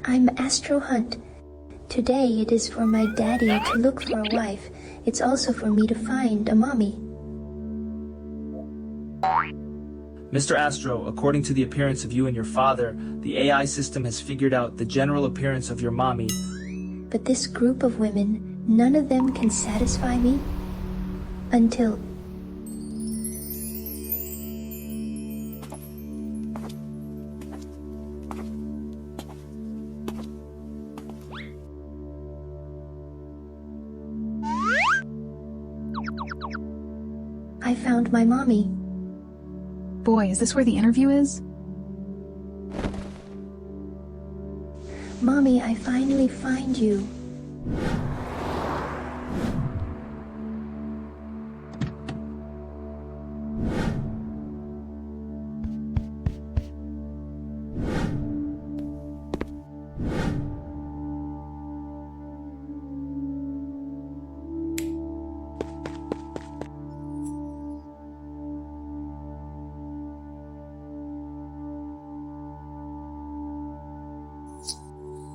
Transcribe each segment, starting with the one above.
I'm Astro Hunt. Today it is for my daddy to look for a wife. It's also for me to find a mommy. Mr. Astro, according to the appearance of you and your father, the AI system has figured out the general appearance of your mommy. But this group of women, none of them can satisfy me until... I found my mommy. Boy, is this where the interview is? Mommy, I finally find you.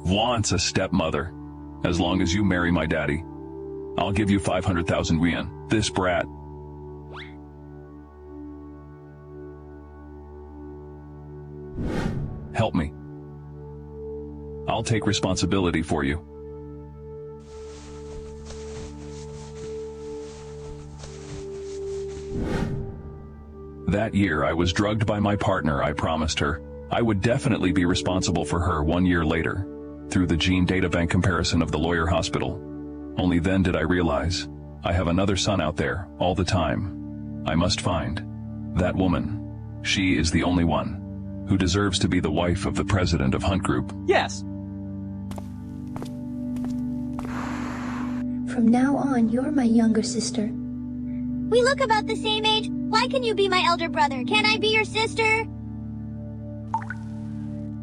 Wants a stepmother. As long as you marry my daddy, I'll give you 500,000 yuan. This brat. Help me. I'll take responsibility for you. That year I was drugged by my partner. I promised her I would definitely be responsible for her 1 year later, through the gene data bank comparison of the lawyer hospital. Only then did I realize I have another son out there all the time. I must find that woman. She is the only one who deserves to be the wife of the president of Hunt Group. Yes. From now on, you're my younger sister. We look about the same age. Why can you be my elder brother? Can I be your sister?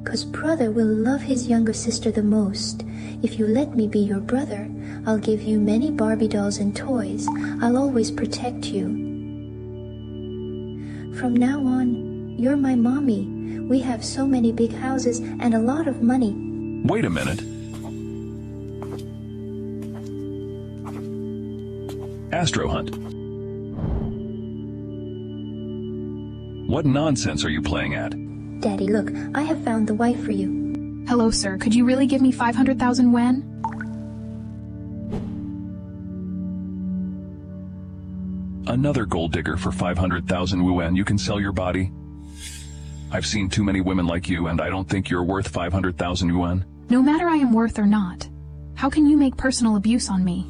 'Cause brother will love his younger sister the most. If you let me be your brother, I'll give you many Barbie dolls and toys. I'll always protect you. From now on, you're my mommy. We have so many big houses and a lot of money. Wait a minute. Astro Hunt. What nonsense are you playing at? Daddy, look, I have found the wife for you. Hello, sir. Could you really give me 500,000 yuan? Another gold digger for 500,000 yuan. You can sell your body. I've seen too many women like you, and I don't think you're worth 500,000 yuan. No matter I am worth or not, how can you make personal abuse on me?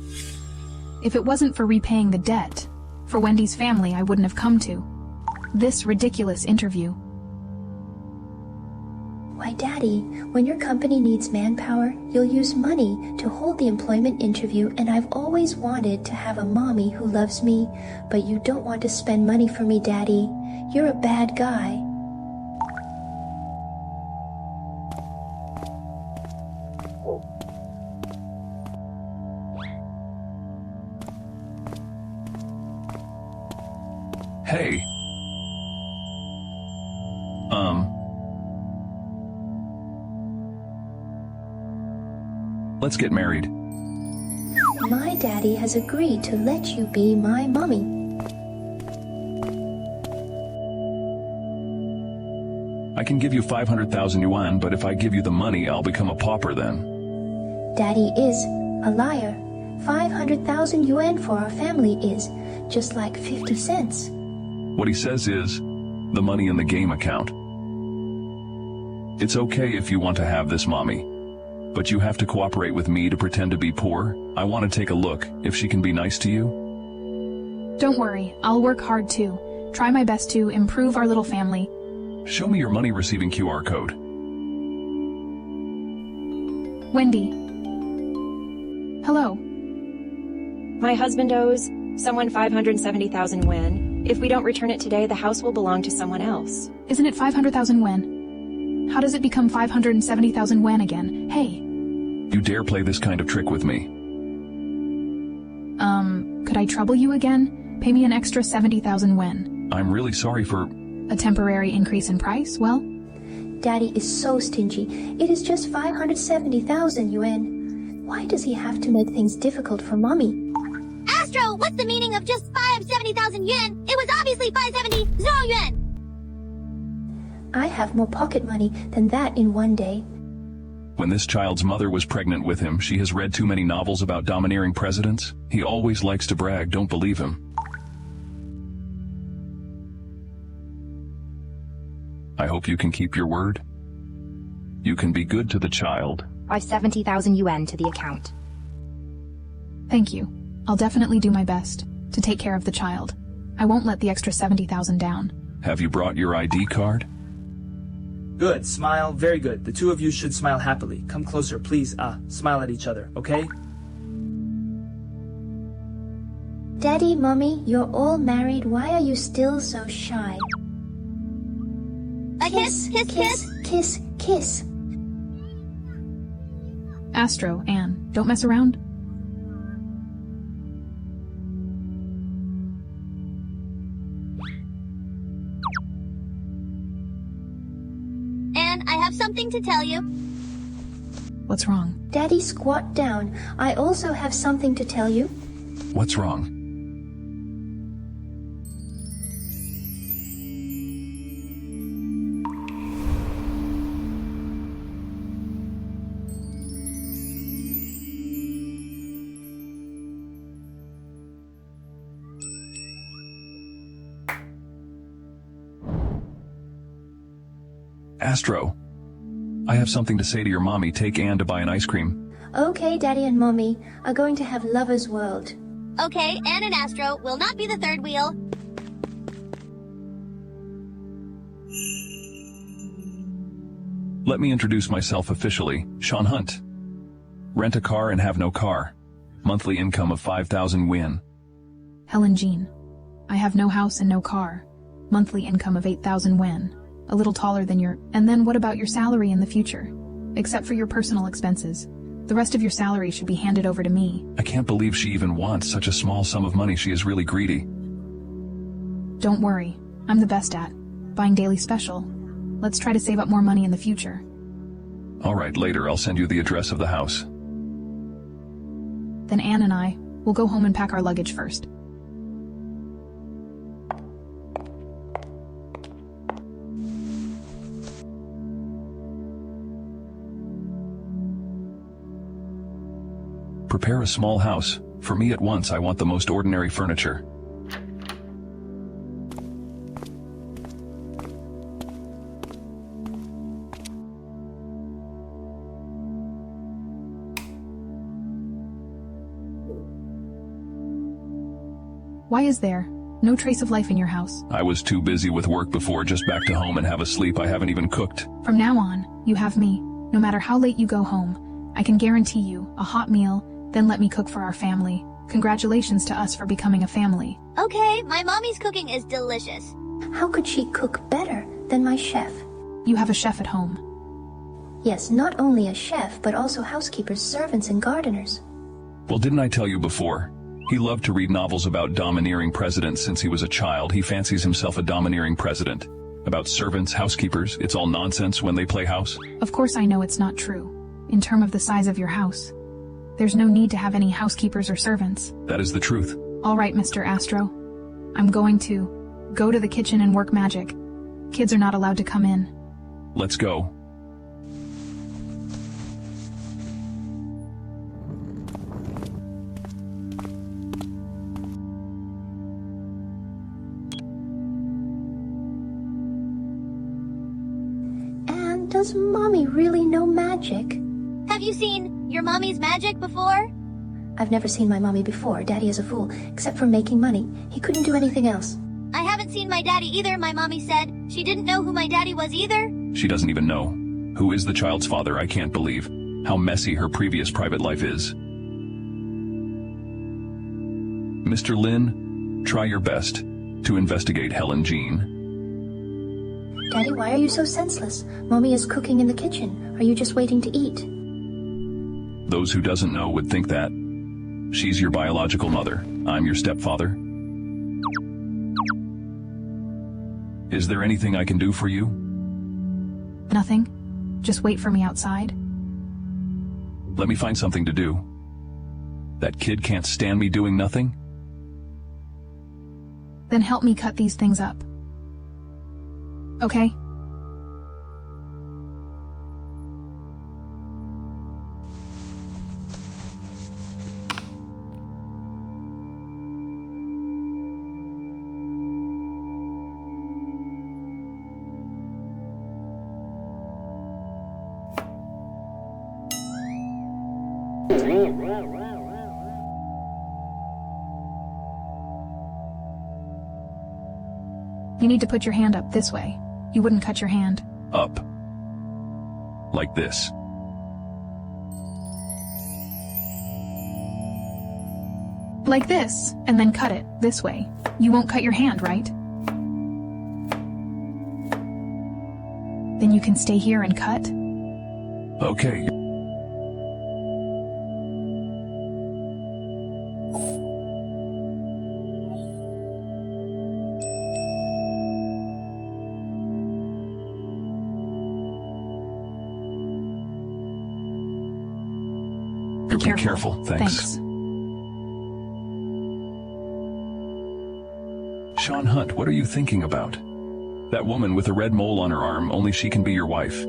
If it wasn't for repaying the debt, for Wendy's family I wouldn't have come to this ridiculous interview. Why, Daddy, when your company needs manpower, you'll use money to hold the employment interview, and I've always wanted to have a mommy who loves me, but you don't want to spend money for me, Daddy. You're a bad guy. Hey. Let's get married. My daddy has agreed to let you be my mommy. I can give you 500,000 yuan, but if I give you the money, I'll become a pauper then. Daddy is a liar. 500,000 yuan for our family is just like 50 cents. What he says is, the money in the game account. It's okay if you want to have this mommy, but you have to cooperate with me to pretend to be poor. I want to take a look, if she can be nice to you. Don't worry, I'll work hard too. Try my best to improve our little family. Show me your money receiving QR code. Wendy. Hello. My husband owes someone 570,000 yuan. If we don't return it today, the house will belong to someone else. Isn't it 500,000 yuan? How does it become 570,000 yuan again? Hey. You dare play this kind of trick with me? Could I trouble you again? Pay me an extra 70,000 yuan. I'm really sorry for... A temporary increase in price? Well? Daddy is so stingy. It is just 570,000 yuan. Why does he have to make things difficult for Mommy? Astro, what's the meaning of just 570,000 yuan? It was obviously 570 yuan. I have more pocket money than that in one day. When this child's mother was pregnant with him, she has read too many novels about domineering presidents. He always likes to brag, don't believe him. I hope you can keep your word. You can be good to the child. I've 70,000 yuan to the account. Thank you. I'll definitely do my best to take care of the child. I won't let the extra 70,000 down. Have you brought your ID card? Good, smile, very good. The two of you should smile happily. Come closer, please. Smile at each other, okay? Daddy, Mommy, you're all married. Why are you still so shy? A kiss, kiss, kiss. Kiss, kiss. Astro, Anne, don't mess around. And I have something to tell you. What's wrong? Daddy, squat down. I also have something to tell you. What's wrong? Astro, I have something to say to your mommy. Take Anne to buy an ice cream. Okay, Daddy and Mommy are going to have Lover's World. Okay, Anne and Astro will not be the third wheel. Let me introduce myself officially. Sean Hunt. Rent a car and have no car. Monthly income of 5,000 yuan. Helen Jean. I have no house and no car. Monthly income of 8,000 yuan. A little taller than your... And then what about your salary in the future? Except for your personal expenses. The rest of your salary should be handed over to me. I can't believe she even wants such a small sum of money. She is really greedy. Don't worry. I'm the best at buying daily special. Let's try to save up more money in the future. All right, later I'll send you the address of the house. Then Anne and I will go home and pack our luggage first. Prepare a small house. For me at once, I want the most ordinary furniture. Why is there no trace of life in your house? I was too busy with work before. Just back to home and have a sleep. I haven't even cooked. From now on, you have me. No matter how late you go home, I can guarantee you a hot meal, then let me cook for our family. Congratulations to us for becoming a family. Okay, my mommy's cooking is delicious. How could she cook better than my chef? You have a chef at home. Yes, not only a chef, but also housekeepers, servants, and gardeners. Well, didn't I tell you before? He loved to read novels about domineering presidents since he was a child. He fancies himself a domineering president. About servants, housekeepers, it's all nonsense when they play house. Of course I know it's not true. In terms of the size of your house, there's no need to have any housekeepers or servants. That is the truth. All right, Mr. Astro. I'm going to go to the kitchen and work magic. Kids are not allowed to come in. Let's go. And does Mommy really know magic? Have you seen your mommy's magic before? I've never seen my Mommy before. Daddy is a fool, except for making money. He couldn't do anything else. I haven't seen my daddy either, my mommy said. She didn't know who my daddy was either. She doesn't even know. Who is the child's father? I can't believe how messy her previous private life is. Mr. Lin, try your best to investigate Helen Jean. Daddy, why are you so senseless? Mommy is cooking in the kitchen. Are you just waiting to eat? Those who doesn't know would think that. She's your biological mother. I'm your stepfather. Is there anything I can do for you? Nothing? Just wait for me outside? Let me find something to do. That kid can't stand me doing nothing? Then help me cut these things up. Okay? You need to put your hand up this way. You wouldn't cut your hand. Up. Like this. Like this, and then cut it this way. You won't cut your hand, right? Then you can stay here and cut? Okay. Be careful. Thanks. Sean Hunt, what are you thinking about? That woman with a red mole on her arm, only she can be your wife.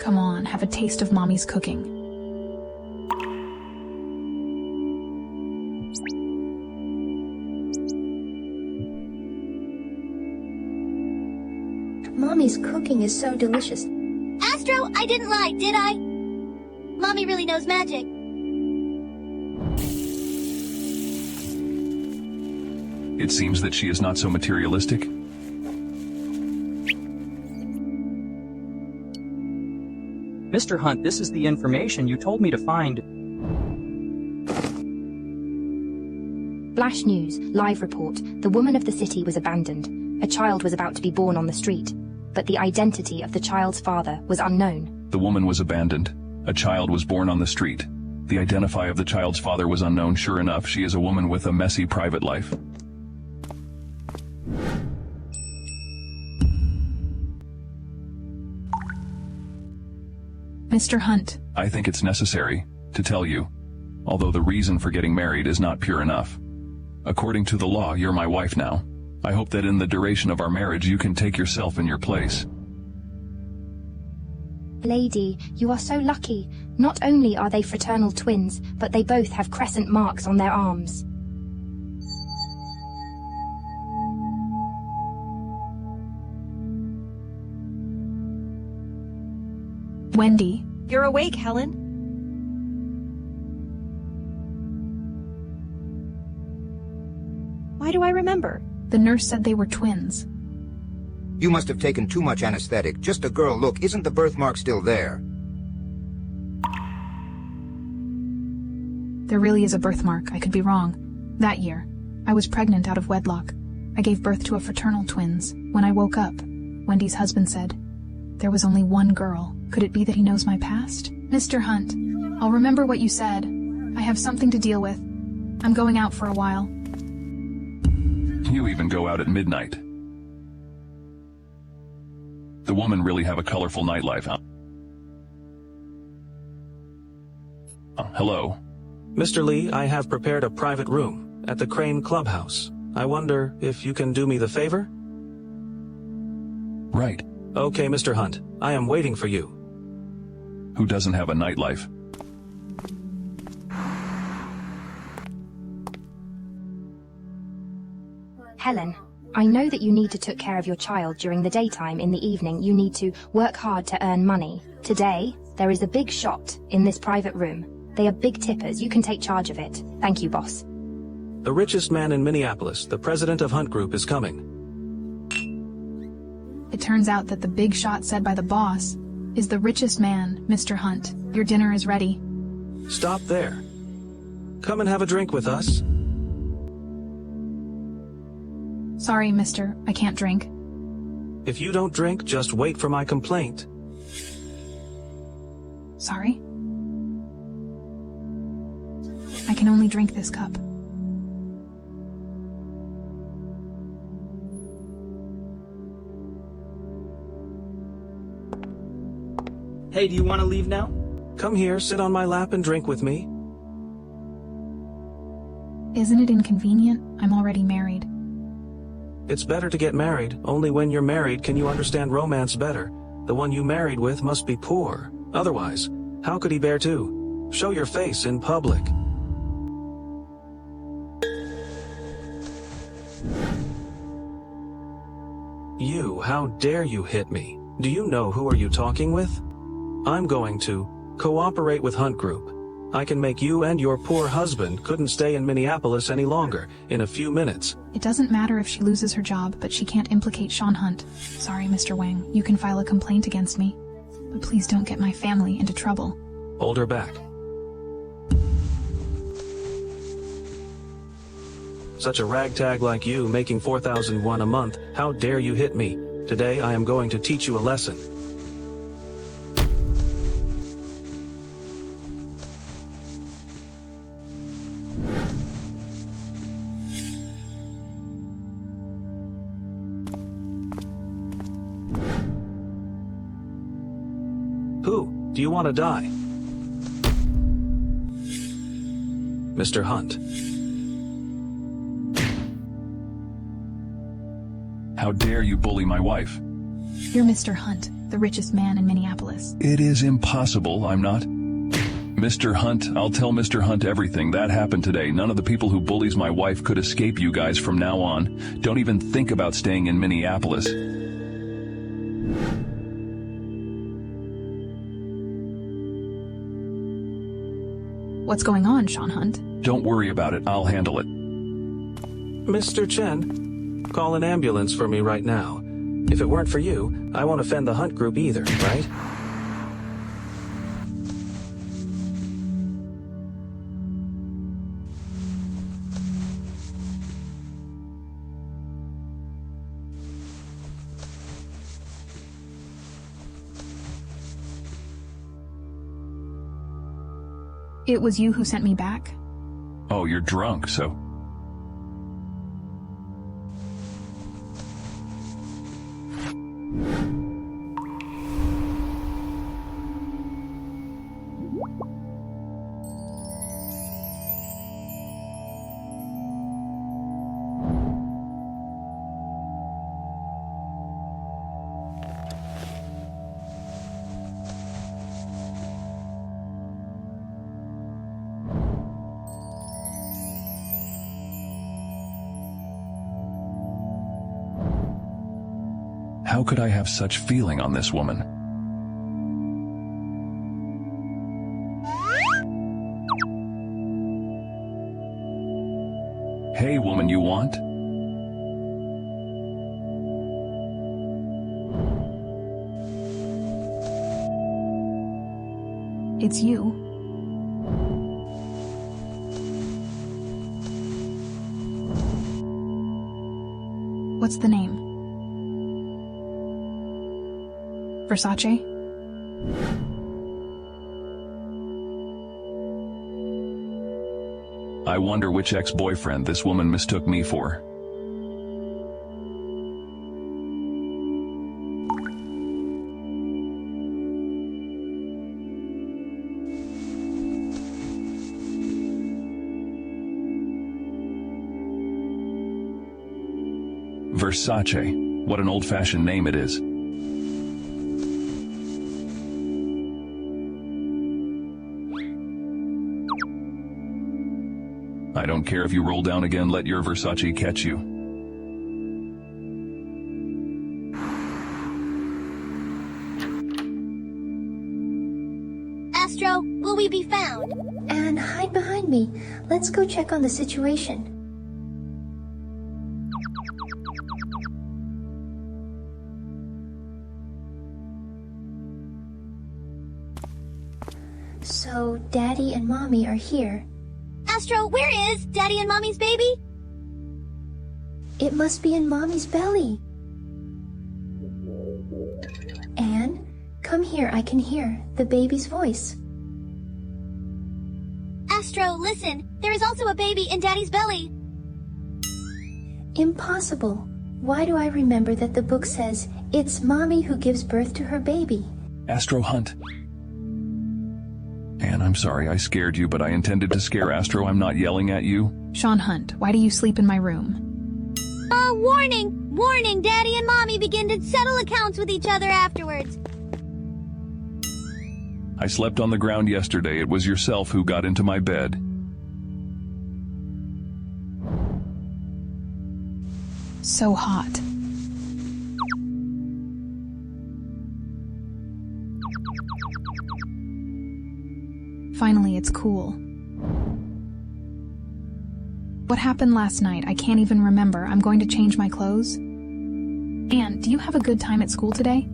Come on, have a taste of Mommy's cooking. Mommy's cooking is so delicious. Astro, I didn't lie, did I? Mommy really knows magic. It seems that she is not so materialistic. Mr. Hunt, this is the information you told me to find. Flash news, live report. The woman of the city was abandoned. A child was about to be born on the street, but the identity of the child's father was unknown. The woman was abandoned. A child was born on the street. The identity of the child's father was unknown. Sure enough, she is a woman with a messy private life. Mr. Hunt. I think it's necessary to tell you, although the reason for getting married is not pure enough. According to the law, you're my wife now. I hope that in the duration of our marriage you can take yourself in your place. Lady, you are so lucky. Not only are they fraternal twins, but they both have crescent marks on their arms. Wendy. You're awake, Helen. Why do I remember? The nurse said they were twins. You must have taken too much anesthetic. Just a girl. Look, isn't the birthmark still there? There really is a birthmark. I could be wrong. That year, I was pregnant out of wedlock. I gave birth to a fraternal twins. When I woke up, Wendy's husband said, there was only one girl. Could it be that he knows my past? Mr. Hunt, I'll remember what you said. I have something to deal with. I'm going out for a while. You even go out at midnight. The woman really have a colorful nightlife, huh? Hello. Mr. Lee, I have prepared a private room at the Crane Clubhouse. I wonder if you can do me the favor? Right. Okay, Mr. Hunt. I am waiting for you. Who doesn't have a nightlife? Helen, I know that you need to take care of your child during the daytime. In the evening, you need to work hard to earn money. Today, there is a big shot in this private room. They are big tippers. You can take charge of it. Thank you, boss. The richest man in Minneapolis, the president of Hunt Group, is coming. It turns out that the big shot said by the boss is the richest man, Mr. Hunt. Your dinner is ready. Stop there. Come and have a drink with us. Sorry, mister, I can't drink. If you don't drink, just wait for my complaint. Sorry? I can only drink this cup. Hey, do you want to leave now? Come here, sit on my lap and drink with me. Isn't it inconvenient? I'm already married. It's better to get married. Only when you're married can you understand romance better. The one you married with must be poor. Otherwise, how could he bear to show your face in public? You, how dare you hit me? Do you know who are you talking with? I'm going to cooperate with Hunt Group. I can make you and your poor husband couldn't stay in Minneapolis any longer in a few minutes. It doesn't matter if she loses her job, but she can't implicate Sean Hunt. Sorry, Mr. Wang. You can file a complaint against me. But please don't get my family into trouble. Hold her back. Such a ragtag like you making 4,001 a month, how dare you hit me? Today I am going to teach you a lesson. Who? Do you want to die? Mr. Hunt. How dare you bully my wife? You're Mr. Hunt, the richest man in Minneapolis. It is impossible, I'm not. Mr. Hunt, I'll tell Mr. Hunt everything. That happened today. None of the people who bullies my wife could escape you guys from now on. Don't even think about staying in Minneapolis. What's going on, Sean Hunt? Don't worry about it. I'll handle it. Mr. Chen, call an ambulance for me right now. If it weren't for you, I won't offend the Hunt Group either, right? It was you who sent me back? Oh, you're drunk, so... How could I have such feeling on this woman? Hey, woman, you want? It's you. What's the name? Versace? I wonder which ex-boyfriend this woman mistook me for. Versace. What an old-fashioned name it is. I don't care if you roll down again, let your Versace catch you. Astro, will we be found? Anne, hide behind me. Let's go check on the situation. So, Daddy and Mommy are here. Astro, where is Daddy and Mommy's baby? It must be in Mommy's belly. Anne, come here, I can hear the baby's voice. Astro, listen. There is also a baby in Daddy's belly. Impossible. Why do I remember that the book says it's Mommy who gives birth to her baby? Astro Hunt, Anne, I'm sorry I scared you, but I intended to scare Astro. I'm not yelling at you. Sean Hunt, why do you sleep in my room? Warning! Warning! Daddy and Mommy begin to settle accounts with each other afterwards. I slept on the ground yesterday. It was yourself who got into my bed. So hot. Finally, it's cool. What happened last night? I can't even remember. I'm going to change my clothes. Anne, do you have a good time at school today?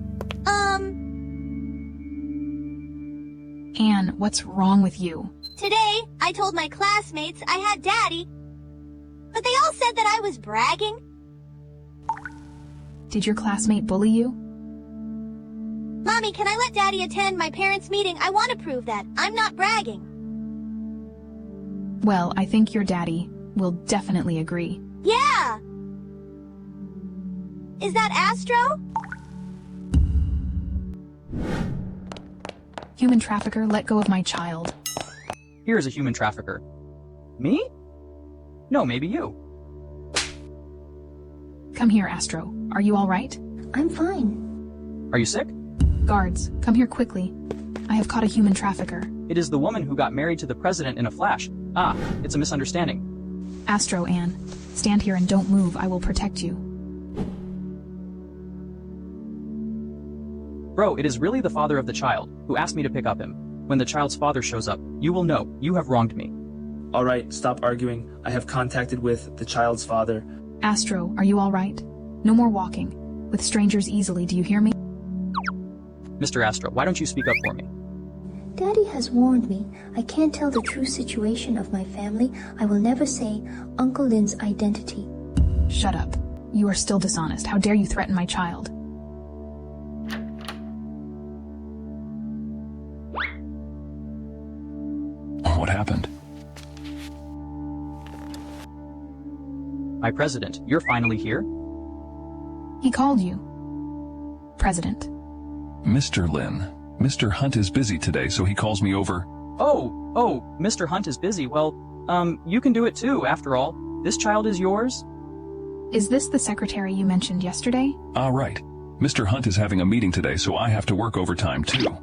Anne, what's wrong with you? Today, I told my classmates I had Daddy, but they all said that I was bragging. Did your classmate bully you? Mommy, can I let Daddy attend my parents' meeting? I want to prove that I'm not bragging. Well, I think your daddy will definitely agree. Yeah! Is that Astro? Human trafficker, let go of my child. Here's a human trafficker. Me? No, maybe you. Come here, Astro. Are you all right? I'm fine. Are you sick? Guards, come here quickly. I have caught a human trafficker. It is the woman who got married to the president in a flash. Ah, it's a misunderstanding. Astro, Anne, stand here and don't move. I will protect you. Bro, it is really the father of the child who asked me to pick up him. When the child's father shows up, you will know you have wronged me. All right, stop arguing. I have contacted with the child's father. Astro, are you all right? No more walking with strangers easily, do you hear me? Mr. Astra, why don't you speak up for me? Daddy has warned me. I can't tell the true situation of my family. I will never say Uncle Lin's identity. Shut up. You are still dishonest. How dare you threaten my child? What happened? My president, you're finally here? He called you. President. Mr. Lin, Mr. Hunt is busy today, so he calls me over. Oh, Mr. Hunt is busy. Well, you can do it too, after all. This child is yours? Is this the secretary you mentioned yesterday? Right. Mr. Hunt is having a meeting today, so I have to work overtime too.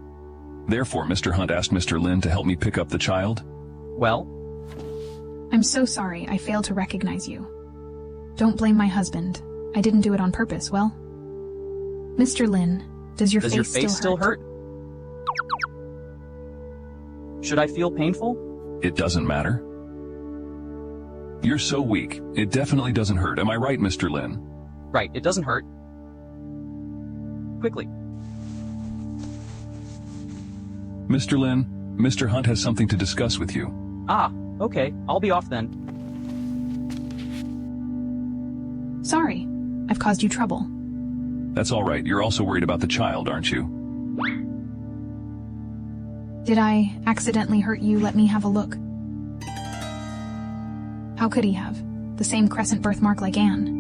Therefore, Mr. Hunt asked Mr. Lin to help me pick up the child. Well? I'm so sorry I failed to recognize you. Don't blame my husband. I didn't do it on purpose, well? Mr. Lin, does your face still hurt? Should I feel painful? It doesn't matter. You're so weak. It definitely doesn't hurt. Am I right, Mr. Lin? Right, it doesn't hurt. Quickly. Mr. Lin, Mr. Hunt has something to discuss with you. Ah, okay. I'll be off then. Sorry, I've caused you trouble. That's all right. You're also worried about the child, aren't you? Did I accidentally hurt you? Let me have a look. How could he have? The same crescent birthmark like Anne.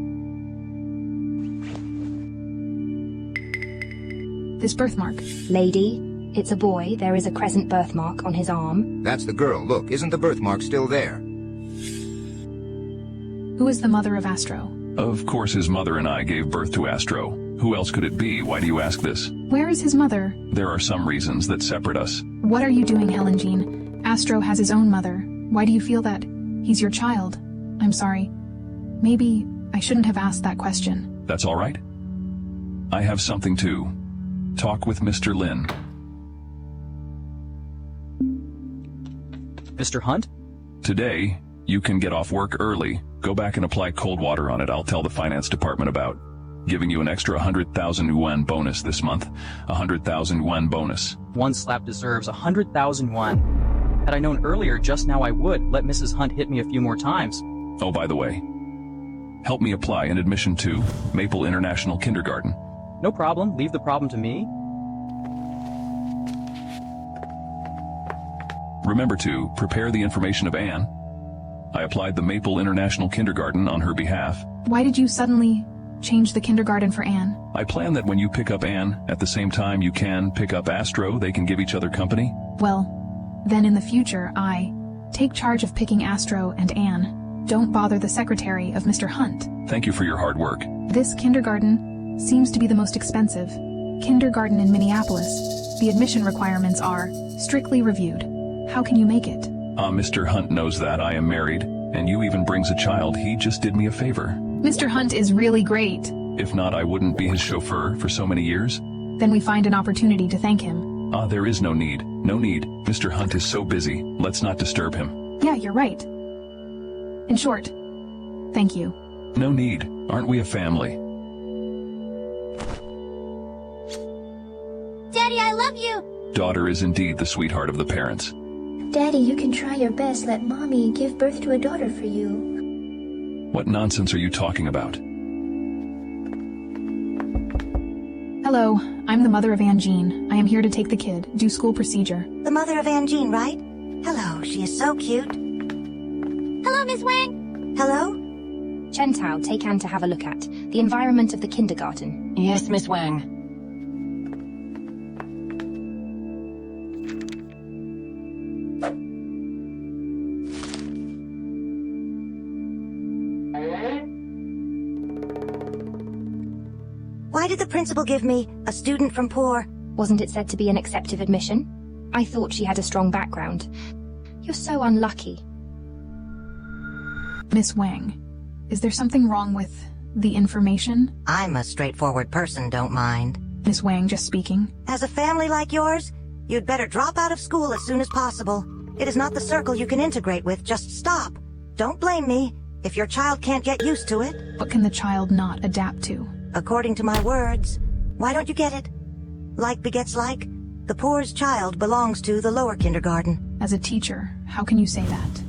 This birthmark. Lady, it's a boy. There is a crescent birthmark on his arm. That's the girl. Look, isn't the birthmark still there? Who is the mother of Astro? Of course his mother and I gave birth to Astro. Who else could it be? Why do you ask this? Where is his mother? There are some reasons that separate us. What are you doing, Helen Jean? Astro has his own mother. Why do you feel that he's your child? I'm sorry. Maybe I shouldn't have asked that question. That's all right. I have something to talk with Mr. Lin. Mr. Hunt? Today, you can get off work early. Go back and apply cold water on it. I'll tell the finance department about giving you an extra 100,000 yuan bonus this month. 100,000 yuan bonus. One slap deserves 100,000 yuan. Had I known earlier, just now I would let Mrs. Hunt hit me a few more times. Oh, by the way, help me apply an admission to Maple International Kindergarten. No problem. Leave the problem to me. Remember to prepare the information of Anne. I applied the Maple International Kindergarten on her behalf. Why did you suddenly change the kindergarten for Anne? I plan that when you pick up Anne, at the same time you can pick up Astro, they can give each other company. Well, Then in the future, I take charge of picking Astro and Anne. Don't bother the secretary of Mr. Hunt. Thank you for your hard work. This kindergarten seems to be the most expensive kindergarten in Minneapolis. The admission requirements are strictly reviewed. How can you make it? Mr. Hunt knows that I am married, and you even brings a child. He just did me a favor. Mr. Hunt is really great. If not, I wouldn't be his chauffeur for so many years. Then we find an opportunity to thank him. There is no need. No need. Mr. Hunt is so busy. Let's not disturb him. Yeah, you're right. In short, thank you. No need. Aren't we a family? Daddy, I love you! Daughter is indeed the sweetheart of the parents. Daddy, you can try your best. Let Mommy give birth to a daughter for you. What nonsense are you talking about? Hello, I'm the mother of Anne-Jean. I am here to take the kid, do school procedure. The mother of Anne-Jean, right? Hello, she is so cute. Hello, Miss Wang! Hello? Chen Tao, take Anne to have a look at the environment of the kindergarten. Yes, Miss Wang. Why did the principal give me a student from poor? Wasn't it said to be an acceptive admission? I thought she had a strong background. You're so unlucky. Miss Wang, is there something wrong with the information? I'm a straightforward person, don't mind. Miss Wang just speaking. As a family like yours, you'd better drop out of school as soon as possible. It is not the circle you can integrate with, just stop. Don't blame me if your child can't get used to it. What can the child not adapt to? According to my words. Why don't you get it? Like begets like. The poor's child belongs to the lower kindergarten. As a teacher, how can you say that?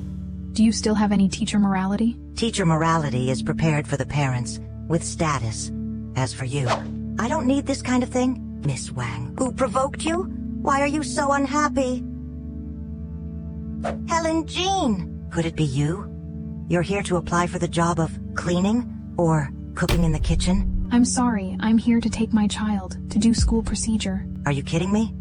Do you still have any teacher morality? Teacher morality is prepared for the parents, with status. As for you, I don't need this kind of thing. Miss Wang, who provoked you? Why are you so unhappy? Helen Jean! Could it be you? You're here to apply for the job of cleaning or cooking in the kitchen? I'm sorry, I'm here to take my child to do school procedure. Are you kidding me?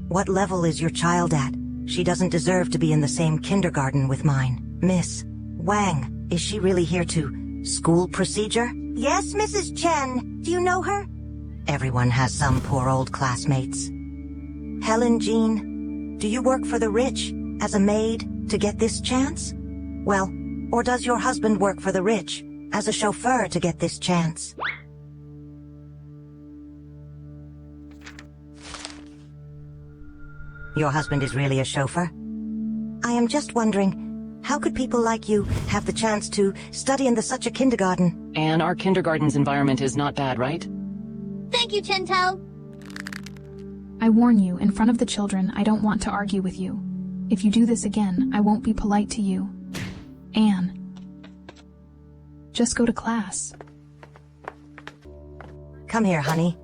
What level is your child at? She doesn't deserve to be in the same kindergarten with mine. Miss Wang, is she really here to school procedure? Yes, Mrs. Chen. Do you know her? Everyone has some poor old classmates. Helen Jean, do you work for the rich as a maid to get this chance? Well, or does your husband work for the rich as a chauffeur to get this chance? Your husband is really a chauffeur? I am just wondering, how could people like you have the chance to study in such a kindergarten? And our kindergarten's environment is not bad, right? Thank you, Chen Tao. I warn you, in front of the children, I don't want to argue with you. If you do this again, I won't be polite to you. Anne, just go to class. Come here, honey.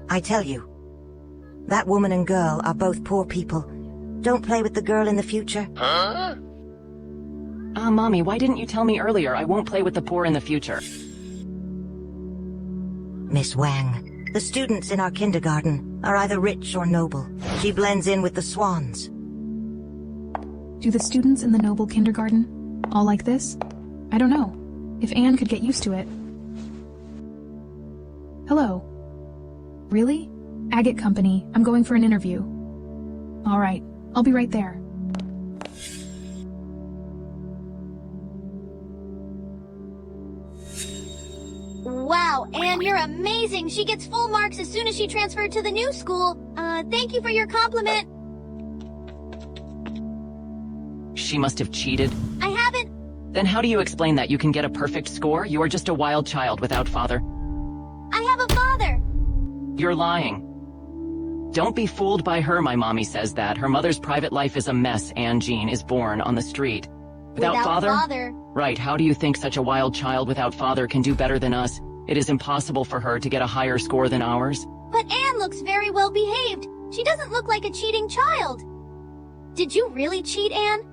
I tell you, that woman and girl are both poor people. Don't play with the girl in the future. Huh? Mommy, why didn't you tell me earlier I won't play with the poor in the future? Miss Wang, the students in our kindergarten are either rich or noble. She blends in with the swans. Do the students in the noble kindergarten all like this? I don't know. If Anne could get used to it. Hello. Really? Agate Company, I'm going for an interview. All right, I'll be right there. Wow, Anne, you're amazing. She gets full marks as soon as she transferred to the new school. Thank you for your compliment. She must have cheated. I haven't. Then how do you explain that you can get a perfect score? You are just a wild child without father. I have a father. You're lying. Don't be fooled by her, my mommy says that. Her mother's private life is a mess. Anne-Jean is born on the street. Without father? Right, how do you think such a wild child without father can do better than us? It is impossible for her to get a higher score than ours. But Anne looks very well behaved. She doesn't look like a cheating child. Did you really cheat, Anne?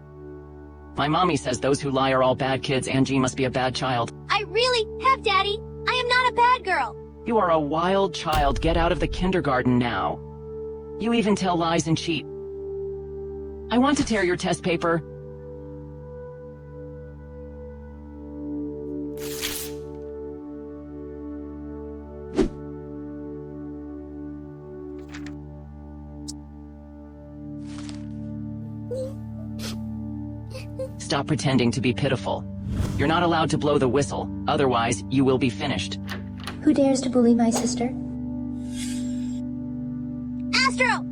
My mommy says those who lie are all bad kids. Anne-Jean must be a bad child. I really have, Daddy. I am not a bad girl. You are a wild child. Get out of the kindergarten now. You even tell lies and cheat. I want to tear your test paper. Stop pretending to be pitiful. You're not allowed to blow the whistle, otherwise you will be finished. Who dares to bully my sister? Astro!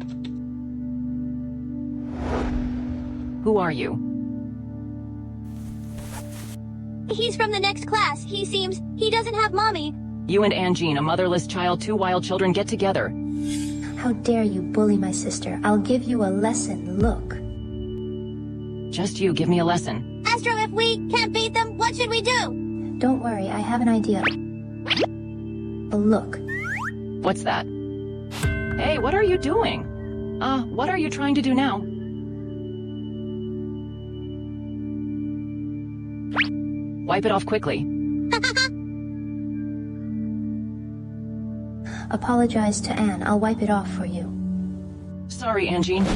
Who are you? He's from the next class. He doesn't have mommy. You and Anjean, a motherless child, 2 wild children, get together. How dare you bully my sister? I'll give you a lesson, look. Just you, give me a lesson. Astro, if we can't beat them, what should we do? Don't worry, I have an idea. Look. What's that? Hey, what are you doing? What are you trying to do now? Wipe it off quickly. Apologize to Anne, I'll wipe it off for you. Sorry, Anjean.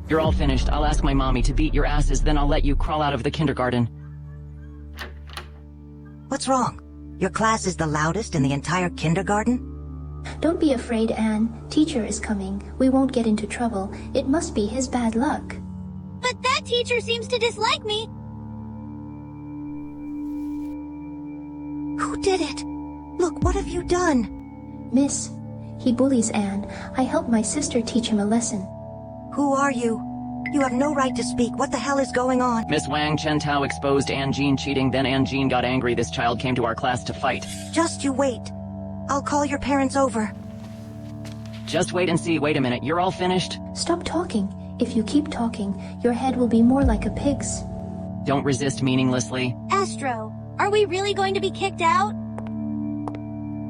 You're all finished. I'll ask my mommy to beat your asses, then I'll let you crawl out of the kindergarten. What's wrong? Your class is the loudest in the entire kindergarten? Don't be afraid, Anne. Teacher is coming. We won't get into trouble. It must be his bad luck. But that teacher seems to dislike me. Who did it? Look, what have you done? Miss, he bullies Anne. I helped my sister teach him a lesson. Who are you? You have no right to speak. What the hell is going on? Miss Wang Chen Tao exposed Anjean cheating, then Anjean got angry. This child came to our class to fight. Just you wait. I'll call your parents over. Just wait and see. Wait a minute, you're all finished? Stop talking. If you keep talking, your head will be more like a pig's. Don't resist meaninglessly. Astro, are we really going to be kicked out?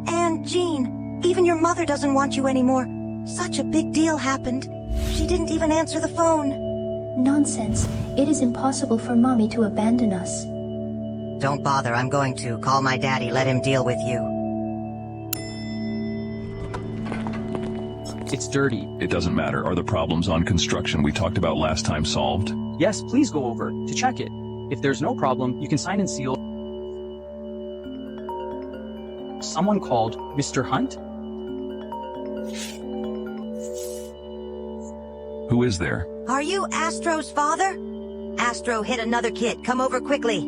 And Jean, even your mother doesn't want you anymore. Such a big deal happened. She didn't even answer the phone. Nonsense. It is impossible for Mommy to abandon us. Don't bother, I'm going to call my daddy, let him deal with you. It's dirty. It doesn't matter. Are the problems on construction we talked about last time solved? Yes, please go over to check it. If there's no problem, you can sign and seal. Someone called Mr. Hunt? Who is there? Are you Astro's father? Astro hit another kid. Come over quickly.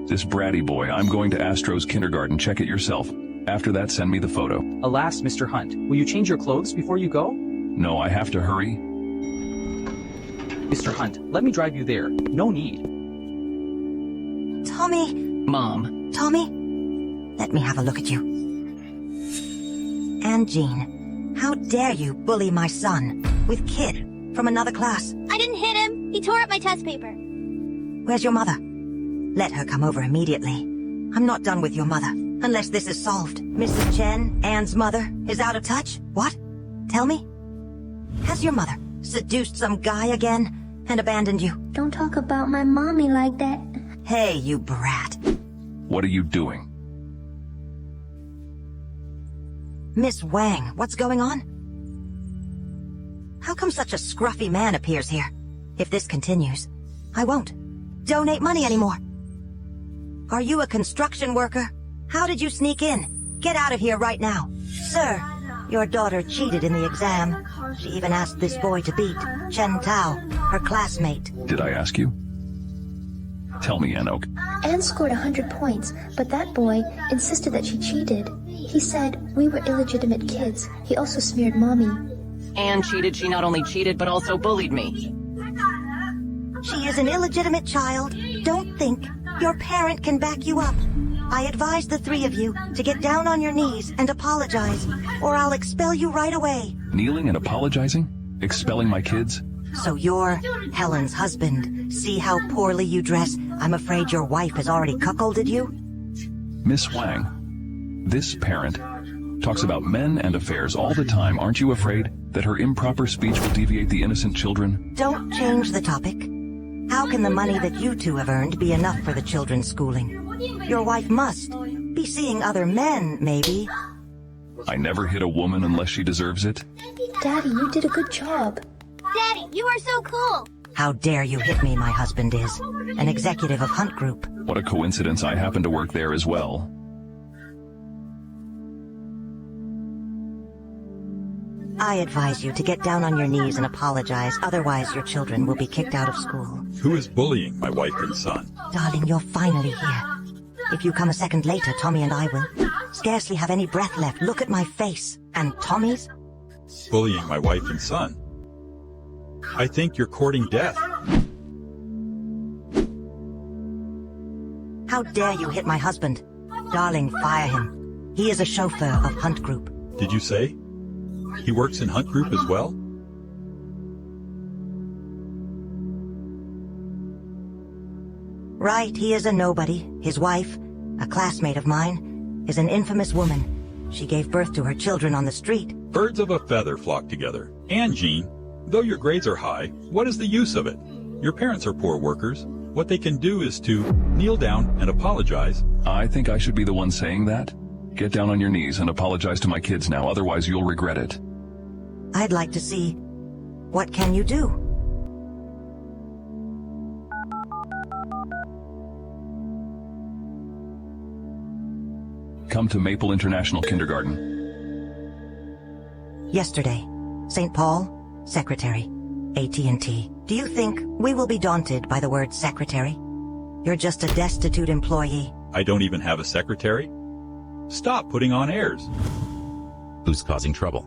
This bratty boy. I'm going to Astro's kindergarten. Check it yourself. After that, send me the photo. Alas, Mr. Hunt, will you change your clothes before you go? No, I have to hurry. Mr. Hunt, let me drive you there. No need. Tommy. Mom. Tommy, let me have a look at you. And Jean, how dare you bully my son with Kid from another class? I didn't hit him. He tore up my test paper. Where's your mother? Let her come over immediately. I'm not done with your mother, unless this is solved. Mrs. Chen, Anne's mother, is out of touch? What? Tell me? Has your mother seduced some guy again and abandoned you? Don't talk about my mommy like that. Hey, you brat. What are you doing? Miss Wang, what's going on? How come such a scruffy man appears here? If this continues, I won't donate money anymore. Are you a construction worker? How did you sneak in? Get out of here right now. Sir, your daughter cheated in the exam. She even asked this boy to beat Chen Tao, her classmate. Did I ask you? Tell me, Anok. Anne scored 100 points, but that boy insisted that she cheated. He said we were illegitimate kids. He also smeared Mommy. Anne cheated. She not only cheated, but also bullied me. She is an illegitimate child. Don't think your parent can back you up. I advise the three of you to get down on your knees and apologize, or I'll expel you right away. Kneeling and apologizing? Expelling my kids? So you're Helen's husband. See how poorly you dress? I'm afraid your wife has already cuckolded you? Miss Wang, this parent talks about men and affairs all the time. Aren't you afraid that her improper speech will deviate the innocent children? Don't change the topic. How can the money that you two have earned be enough for the children's schooling? Your wife must be seeing other men, maybe. I never hit a woman unless she deserves it. Daddy, you did a good job. Daddy, you are so cool. How dare you hit me, my husband is. An executive of Hunt Group. What a coincidence, I happen to work there as well. I advise you to get down on your knees and apologize, otherwise your children will be kicked out of school. Who is bullying my wife and son? Darling, you're finally here. If you come a second later, Tommy and I will scarcely have any breath left. Look at my face. And Tommy's? Bullying my wife and son. I think you're courting death. How dare you hit my husband? Darling, fire him. He is a chauffeur of Hunt Group. Did you say? He works in Hunt Group as well? Right, he is a nobody. His wife, a classmate of mine, is an infamous woman. She gave birth to her children on the street. Birds of a feather flock together. And Jean, though your grades are high, what is the use of it? Your parents are poor workers. What they can do is to kneel down and apologize. I think I should be the one saying that. Get down on your knees and apologize to my kids now, otherwise you'll regret it. I'd like to see. What can you do? Come to Maple International Kindergarten. Yesterday, St. Paul, secretary, AT&T. Do you think we will be daunted by the word secretary? You're just a destitute employee. I don't even have a secretary. Stop putting on airs. Who's causing trouble?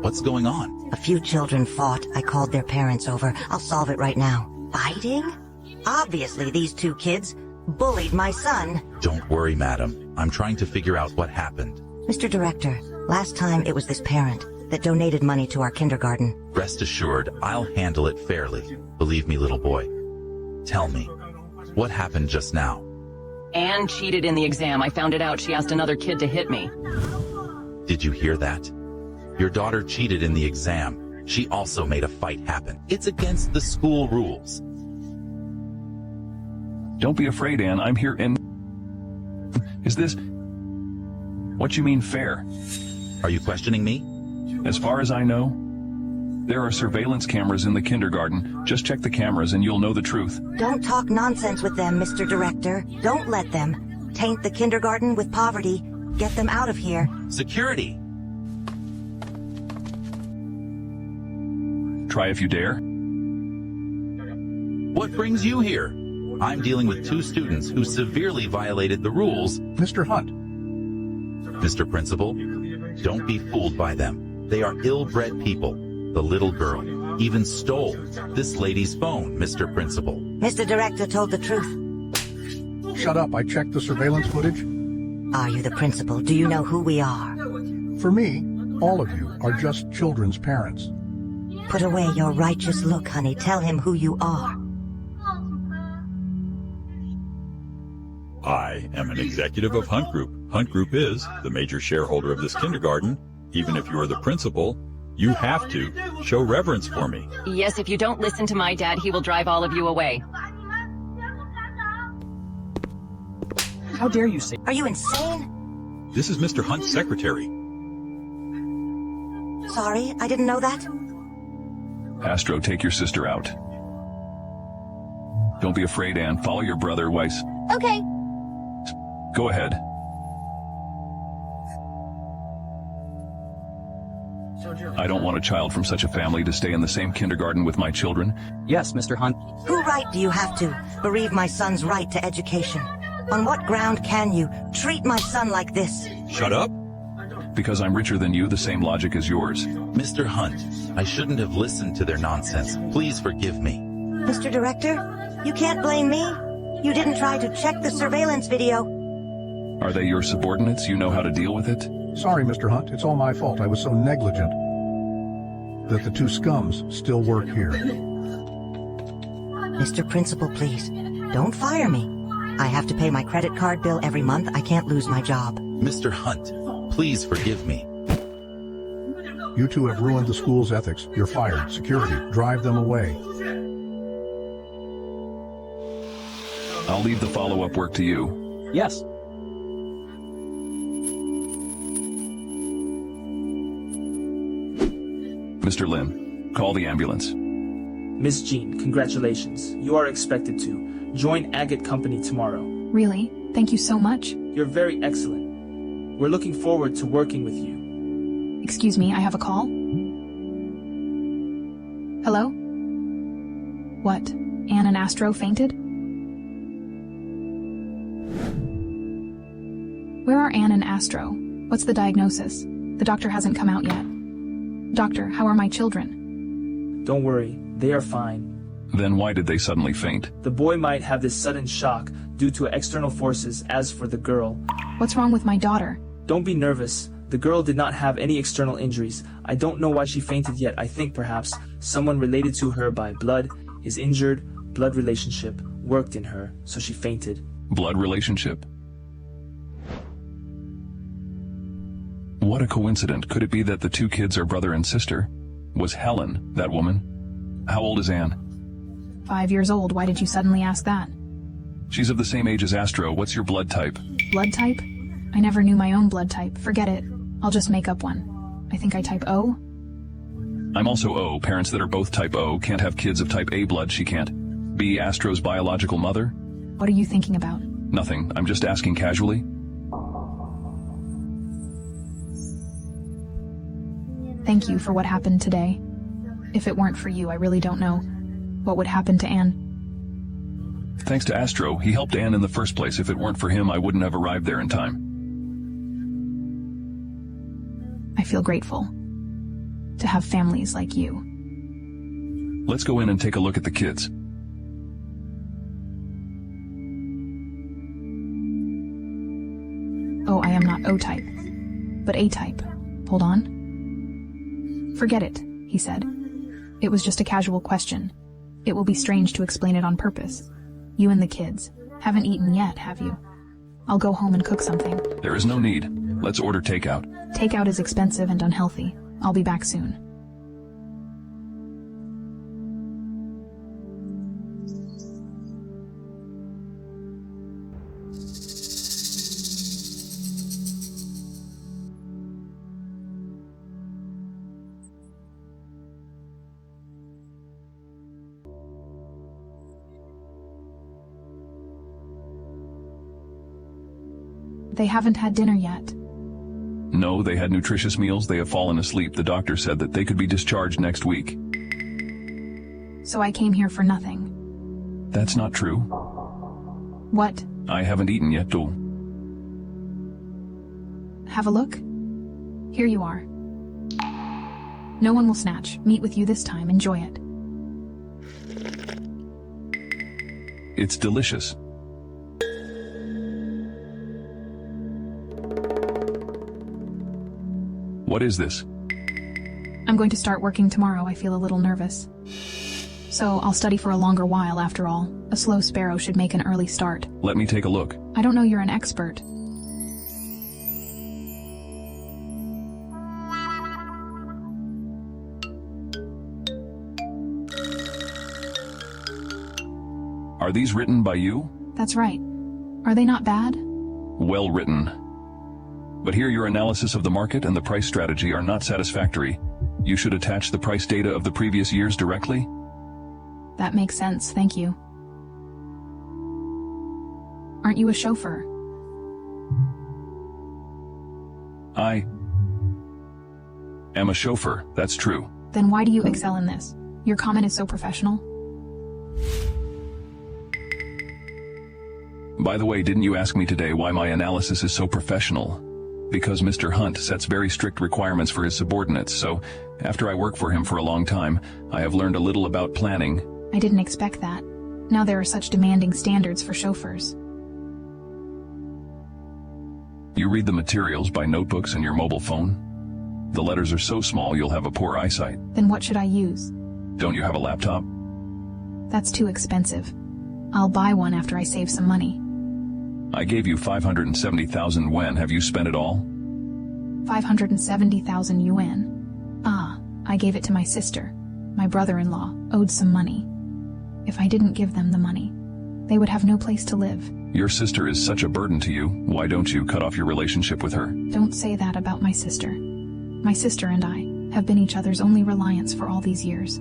What's going on? A few children fought. I called their parents over. I'll solve it right now. Fighting? Obviously, these two kids bullied my son. Don't worry, madam. I'm trying to figure out what happened. Mr. Director, last time it was this parent that donated money to our kindergarten. Rest assured, I'll handle it fairly. Believe me, little boy. Tell me, what happened just now? Anne cheated in the exam. I found it out. She asked another kid to hit me. Did you hear that? Your daughter cheated in the exam. She also made a fight happen. It's against the school rules. Don't be afraid, Anne. I'm here and... Is this... what you mean fair? Are you questioning me? As far as I know, there are surveillance cameras in the kindergarten. Just check the cameras and you'll know the truth. Don't talk nonsense with them, Mr. Director. Don't let them taint the kindergarten with poverty. Get them out of here. Security! Try if you dare. What brings you here? I'm dealing with two students who severely violated the rules. Mr. Hunt. Mr. Principal, don't be fooled by them. They are ill-bred people. The little girl even stole this lady's phone, Mr. Principal. Mr. Director told the truth. Shut up. I checked the surveillance footage. Are you the principal? Do you know who we are? For me, all of you are just children's parents. Put away your righteous look, honey. Tell him who you are. I am an executive of Hunt Group. Hunt Group is the major shareholder of this kindergarten. Even if you are the principal, you have to show reverence for me. Yes, if you don't listen to my dad, he will drive all of you away. How dare you say... Are you insane? This is Mr. Hunt's secretary. Sorry, I didn't know that. Astro, take your sister out. Don't be afraid, Anne. Follow your brother, Weiss. Okay. Go ahead. I don't want a child from such a family to stay in the same kindergarten with my children. Yes, Mr. Hunt. Who right do you have to bereave my son's right to education? On what ground can you treat my son like this? Shut up. Because I'm richer than you, the same logic as yours. Mr. Hunt, I shouldn't have listened to their nonsense. Please forgive me. Mr. Director, you can't blame me. You didn't try to check the surveillance video. Are they your subordinates? You know how to deal with it? Sorry, Mr. Hunt. It's all my fault. I was so negligent that the two scums still work here. Mr. Principal, please, don't fire me. I have to pay my credit card bill every month. I can't lose my job. Mr. Hunt, please forgive me. You two have ruined the school's ethics. You're fired. Security, drive them away. I'll leave the follow-up work to you. Yes. Mr. Lin, call the ambulance. Miss Jean, congratulations. You are expected to join Agate Company tomorrow. Really? Thank you so much. You're very excellent. We're looking forward to working with you. Excuse me, I have a call. Hello? What? Anne and Astro fainted? Where are Anne and Astro? What's the diagnosis? The doctor hasn't come out yet. Doctor, how are my children? Don't worry, they are fine. Then why did they suddenly faint? The boy might have this sudden shock due to external forces. As for the girl, What's wrong with my daughter? don't be nervous. The girl did not have any external injuries. I don't know why she fainted yet. I think perhaps someone related to her by blood is injured. Blood relationship worked in her, so she fainted. Blood relationship? What a coincidence. Could it be that the two kids are brother and sister? Was Helen that woman? How old is Anne? 5 years old. Why did you suddenly ask that? She's of the same age as Astro. What's your blood type? Blood type? I never knew my own blood type. Forget it. I'll just make up one. I think I type O. I'm also O. Parents that are both type O can't have kids of type A blood. She can't be Astro's biological mother. What are you thinking about? Nothing. I'm just asking casually. Thank you for what happened today. If it weren't for you, I really don't know what would happen to Anne. Thanks to Astro, he helped Anne in the first place. If it weren't for him, I wouldn't have arrived there in time. I feel grateful to have families like you. Let's go in and take a look at the kids. Oh, I am not O-type, but A-type. Hold on. Forget it, he said. It was just a casual question. It will be strange to explain it on purpose. You and the kids haven't eaten yet, have you? I'll go home and cook something. There is no need. Let's order takeout. Takeout is expensive and unhealthy. I'll be back soon. They haven't had dinner yet. No, they had nutritious meals. They have fallen asleep. The doctor said that they could be discharged next week. So I came here for nothing. That's not true. What? I haven't eaten yet, though. Have a look? Here you are. No one will snatch meat with you this time. Enjoy it. It's delicious. What is this? I'm going to start working tomorrow. I feel a little nervous. So I'll study for a longer while after all. A slow sparrow should make an early start. Let me take a look. I don't know you're an expert. Are these written by you? That's right. Are they not bad? Well written. But here your analysis of the market and the price strategy are not satisfactory. You should attach the price data of the previous years directly. That makes sense, thank you. Aren't you a chauffeur? I am a chauffeur, that's true. Then why do you excel in this? Your comment is so professional. By the way, didn't you ask me today why my analysis is so professional? Because Mr. Hunt sets very strict requirements for his subordinates, so after I work for him for a long time, I have learned a little about planning. I didn't expect that. Now there are such demanding standards for chauffeurs. You read the materials by notebooks and your mobile phone? The letters are so small you'll have a poor eyesight. Then what should I use? Don't you have a laptop? That's too expensive. I'll buy one after I save some money. I gave you 570,000 yuan. Have you spent it all? 570,000 yuan. Ah, I gave it to my sister. My brother-in-law owed some money. If I didn't give them the money, they would have no place to live. Your sister is such a burden to you. Why don't you cut off your relationship with her? Don't say that about my sister. My sister and I have been each other's only reliance for all these years.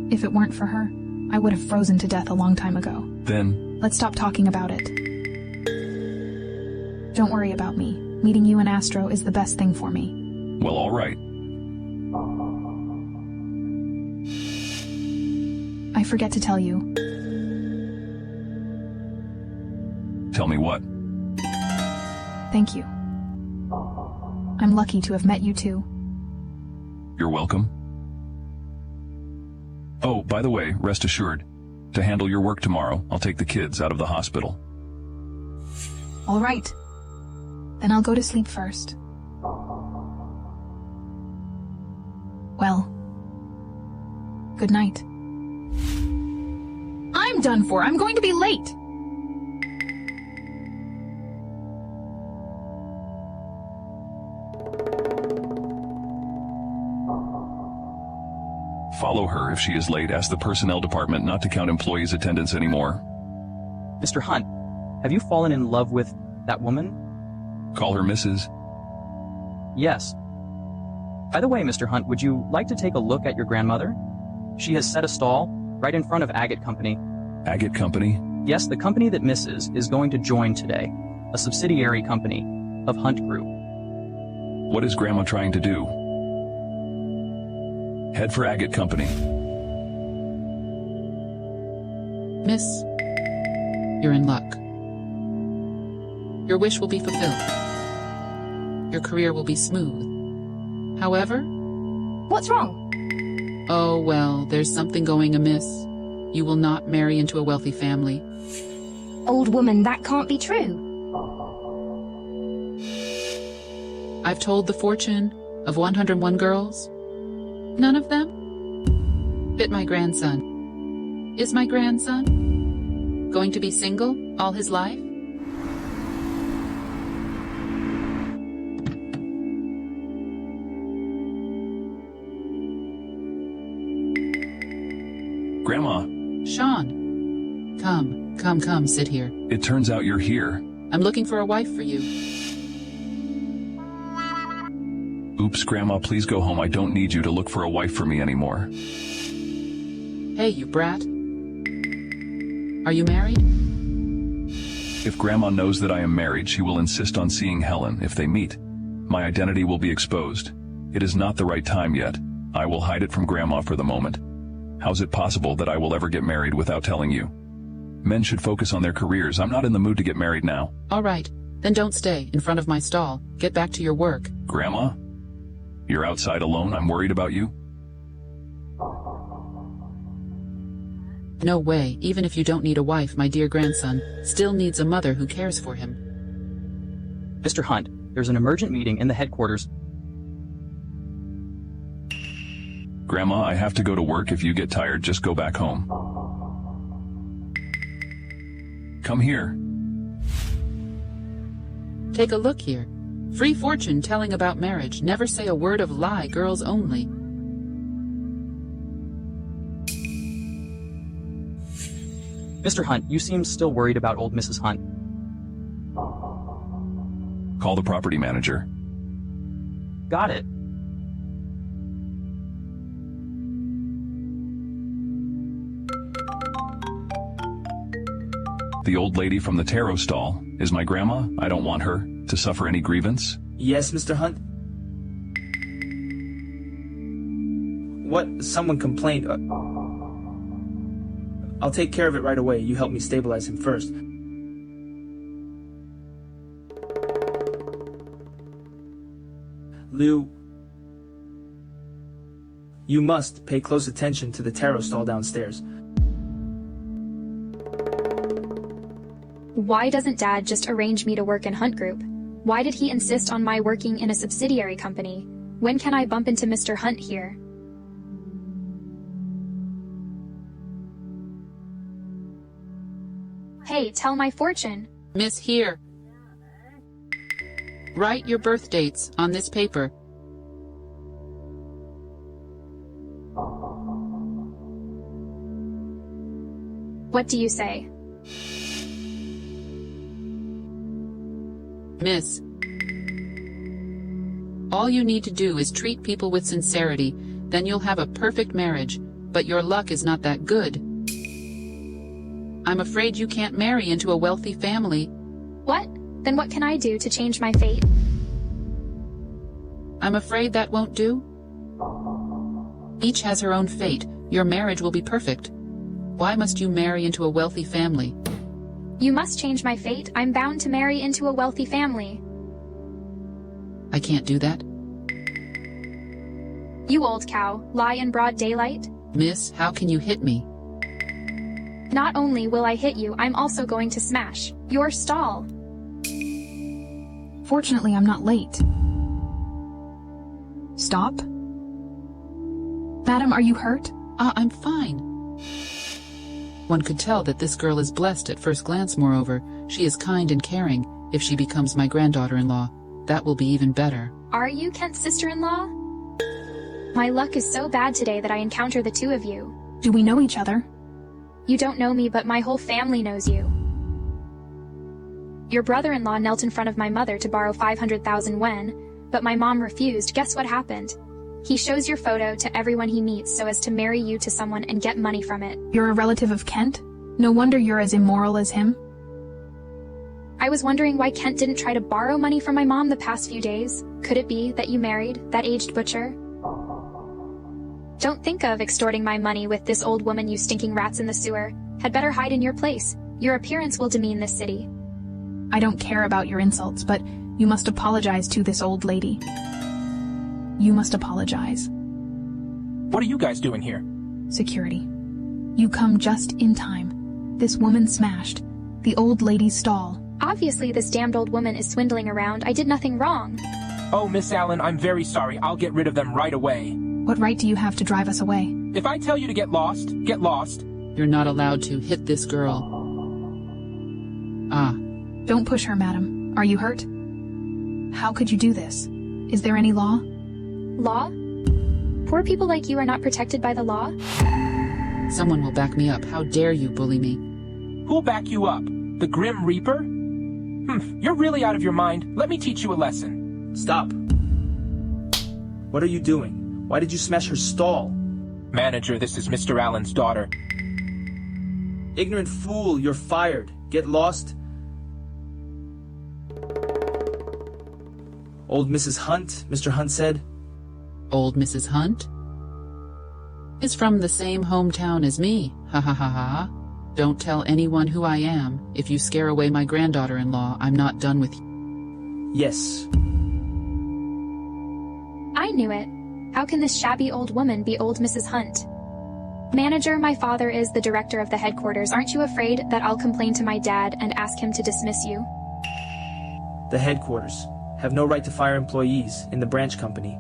If it weren't for her, I would have frozen to death a long time ago. Then, let's stop talking about it. Don't worry about me. Meeting you and Astra is the best thing for me. well, all right. I forget to tell you. Tell me what? Thank you. I'm lucky to have met you too. You're welcome. Oh, by the way, rest assured, to handle your work tomorrow, I'll take the kids out of the hospital. All right. Then I'll go to sleep first. Well, good night. I'm done for. I'm going to be late. Follow her if she is late. Ask the personnel department not to count employees' attendance anymore. Mr. Hunt, have you fallen in love with that woman? Call her Mrs. Yes. By the way, Mr. Hunt, would you like to take a look at your grandmother? She has set a stall right in front of Agate Company. Agate Company? Yes, the company that Mrs. is going to join today. A subsidiary company of Hunt Group. What is Grandma trying to do? Head for Agate Company. Miss, you're in luck. Your wish will be fulfilled. Your career will be smooth. However... What's wrong? Oh, well, there's something going amiss. You will not marry into a wealthy family. Old woman, that can't be true. I've told the fortune of 101 girls. None of them fit my grandson. Is my grandson going to be single all his life? Grandma. Sean, come, sit here. It turns out you're here. I'm looking for a wife for you. Oops, Grandma, please go home. I don't need you to look for a wife for me anymore. Hey, you brat. Are you married? If Grandma knows that I am married, she will insist on seeing Helen if they meet. My identity will be exposed. It is not the right time yet. I will hide it from Grandma for the moment. How's it possible that I will ever get married without telling you? Men should focus on their careers. I'm not in the mood to get married now. All right, then don't stay in front of my stall. Get back to your work. Grandma? You're outside alone? I'm worried about you. No way. Even if you don't need a wife, my dear grandson still needs a mother who cares for him. Mr. Hunt, there's an emergent meeting in the headquarters. Grandma, I have to go to work. If you get tired, just go back home. Come here. Take a look here. Free fortune telling about marriage. Never say a word of lie. Girls only. Mr. Hunt, you seem still worried about old Mrs. Hunt. Call the property manager. Got it. The old lady from the tarot stall is my grandma. I don't want her to suffer any grievance. Yes, Mr. Hunt? What? Someone complained. I'll take care of it right away. You help me stabilize him first. Liu, you must pay close attention to the tarot stall downstairs. Why doesn't Dad just arrange me to work in Hunt Group? Why did he insist on my working in a subsidiary company? When can I bump into Mr. Hunt here? Hey, tell my fortune. Miss, here. Write your birth dates on this paper. What do you say? Miss. All you need to do is treat people with sincerity, then you'll have a perfect marriage, but your luck is not that good. I'm afraid you can't marry into a wealthy family. What? Then what can I do to change my fate? I'm afraid that won't do. Each has her own fate. Your marriage will be perfect. Why must you marry into a wealthy family? You must change my fate. I'm bound to marry into a wealthy family. I can't do that. You old cow, lie in broad daylight? Miss, how can you hit me? Not only will I hit you, I'm also going to smash your stall. Fortunately, I'm not late. Stop. Madam, are you hurt? I'm fine. One could tell that this girl is blessed at first glance. Moreover, she is kind and caring. If she becomes my granddaughter-in-law, that will be even better. Are you Kent's sister-in-law? My luck is so bad today that I encounter the two of you. Do we know each other? You don't know me, but my whole family knows you. Your brother-in-law knelt in front of my mother to borrow 500,000 wen, but my mom refused. Guess what happened? He shows your photo to everyone he meets so as to marry you to someone and get money from it. You're a relative of Kent? No wonder you're as immoral as him. I was wondering why Kent didn't try to borrow money from my mom the past few days. Could it be that you married that aged butcher? Don't think of extorting my money with this old woman, you stinking rats in the sewer. Had better hide in your place. Your appearance will demean this city. I don't care about your insults, but you must apologize to this old lady. You must apologize. What are you guys doing here? Security. You come just in time. This woman smashed the old lady's stall. Obviously, this damned old woman is swindling around. I did nothing wrong. Oh, Miss Allen, I'm very sorry. I'll get rid of them right away. What right do you have to drive us away? If I tell you to get lost, get lost. You're not allowed to hit this girl. Don't push her, madam. Are you hurt? How could you do this? Is there any law? Law? Poor people like you are not protected by the law? Someone will back me up. How dare you bully me? Who'll back you up? The Grim Reaper? You're really out of your mind. Let me teach you a lesson. Stop. What are you doing? Why did you smash her stall? Manager, this is Mr. Allen's daughter. Ignorant fool, you're fired. Get lost. Old Mrs. Hunt, Mr. Hunt said. Old Mrs. Hunt? Is from the same hometown as me. Ha ha ha ha. Don't tell anyone who I am. If you scare away my granddaughter-in-law, I'm not done with you. Yes. I knew it. How can this shabby old woman be old Mrs. Hunt? Manager, my father is the director of the headquarters. Aren't you afraid that I'll complain to my dad and ask him to dismiss you? The headquarters have no right to fire employees in the branch company.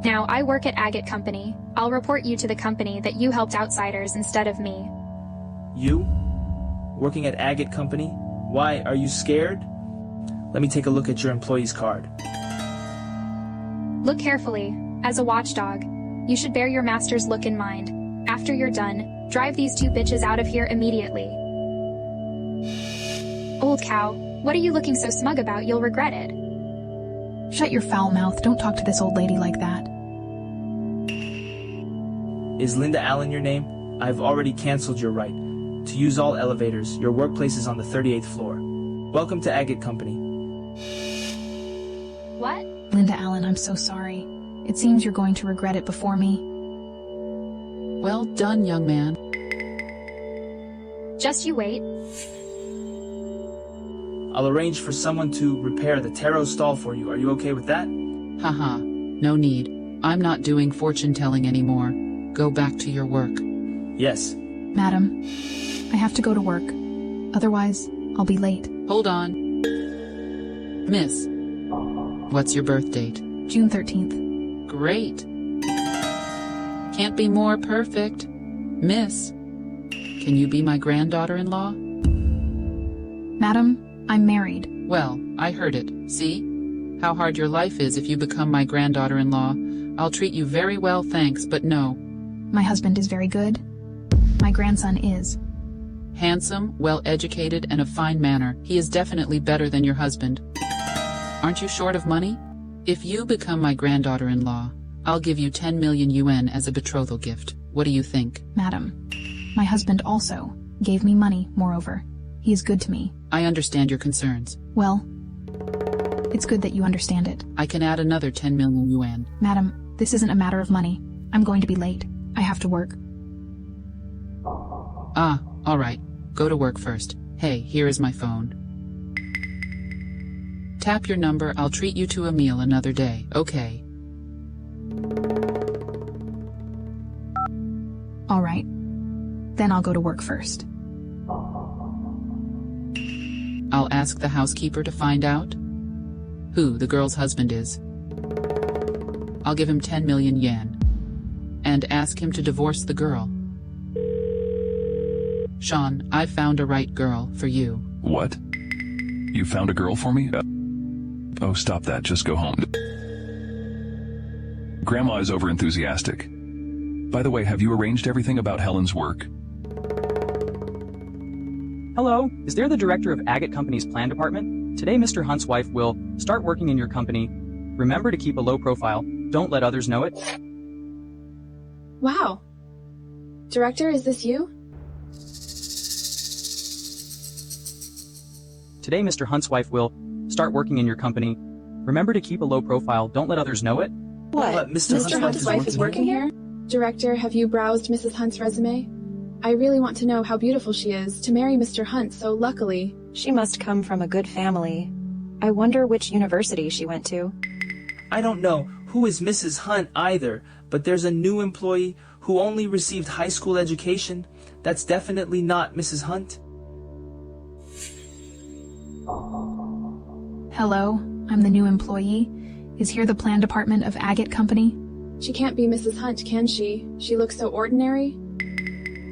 Now, I work at Agate Company. I'll report you to the company that you helped outsiders instead of me. You? Working at Agate Company? Why, are you scared? Let me take a look at your employee's card. Look carefully. As a watchdog, you should bear your master's look in mind. After you're done, drive these two bitches out of here immediately. Old cow, what are you looking so smug about? You'll regret it. Shut your foul mouth. Don't talk to this old lady like that. Is Linda Allen your name? I've already canceled your right to use all elevators. Your workplace is on the 38th floor. Welcome to Agate Company. What? Linda Allen, I'm so sorry. It seems you're going to regret it before me. Well done, young man. Just you wait. I'll arrange for someone to repair the tarot stall for you. Are you okay with that? Haha, no need. I'm not doing fortune-telling anymore. Go back to your work. Yes. Madam, I have to go to work. Otherwise, I'll be late. Hold on. Miss, what's your birth date? June 13th. Great. Can't be more perfect. Miss, can you be my granddaughter-in-law? Madam, I'm married. Well, I heard it. See? How hard your life is if you become my granddaughter-in-law. I'll treat you very well, thanks, but no. My husband is very good. My grandson is. Handsome, well-educated, and of fine manner. He is definitely better than your husband. Aren't you short of money? If you become my granddaughter-in-law, I'll give you 10 million yuan as a betrothal gift. What do you think? Madam, my husband also gave me money, moreover. He is good to me. I understand your concerns. Well, it's good that you understand it. I can add another 10 million yuan. Madam, this isn't a matter of money. I'm going to be late. I have to work. Ah, all right. Go to work first. Hey, here is my phone. Tap your number, I'll treat you to a meal another day, okay? All right. Then I'll go to work first. I'll ask the housekeeper to find out who the girl's husband is. I'll give him 10 million yen and ask him to divorce the girl. Sean, I've found a right girl for you. What? You found a girl for me? Oh, stop that. Just go home. Grandma is overenthusiastic. By the way, have you arranged everything about Helen's work? Hello, is there the director of Agate Company's plan department? Today Mr. Hunt's wife will start working in your company. Remember to keep a low profile. Don't let others know it. Wow. Director, is this you? Today Mr. Hunt's wife will start working in your company. Remember to keep a low profile. Don't let others know it. What? Mr. Hunt's wife is working here? Director, have you browsed Mrs. Hunt's resume? I really want to know how beautiful she is to marry Mr. Hunt so luckily. She must come from a good family. I wonder which university she went to. I don't know who is Mrs. Hunt either, but there's a new employee who only received high school education. That's definitely not Mrs. Hunt. Hello, I'm the new employee. Is here the plan department of Agate Company? She can't be Mrs. Hunt, can she? She looks so ordinary.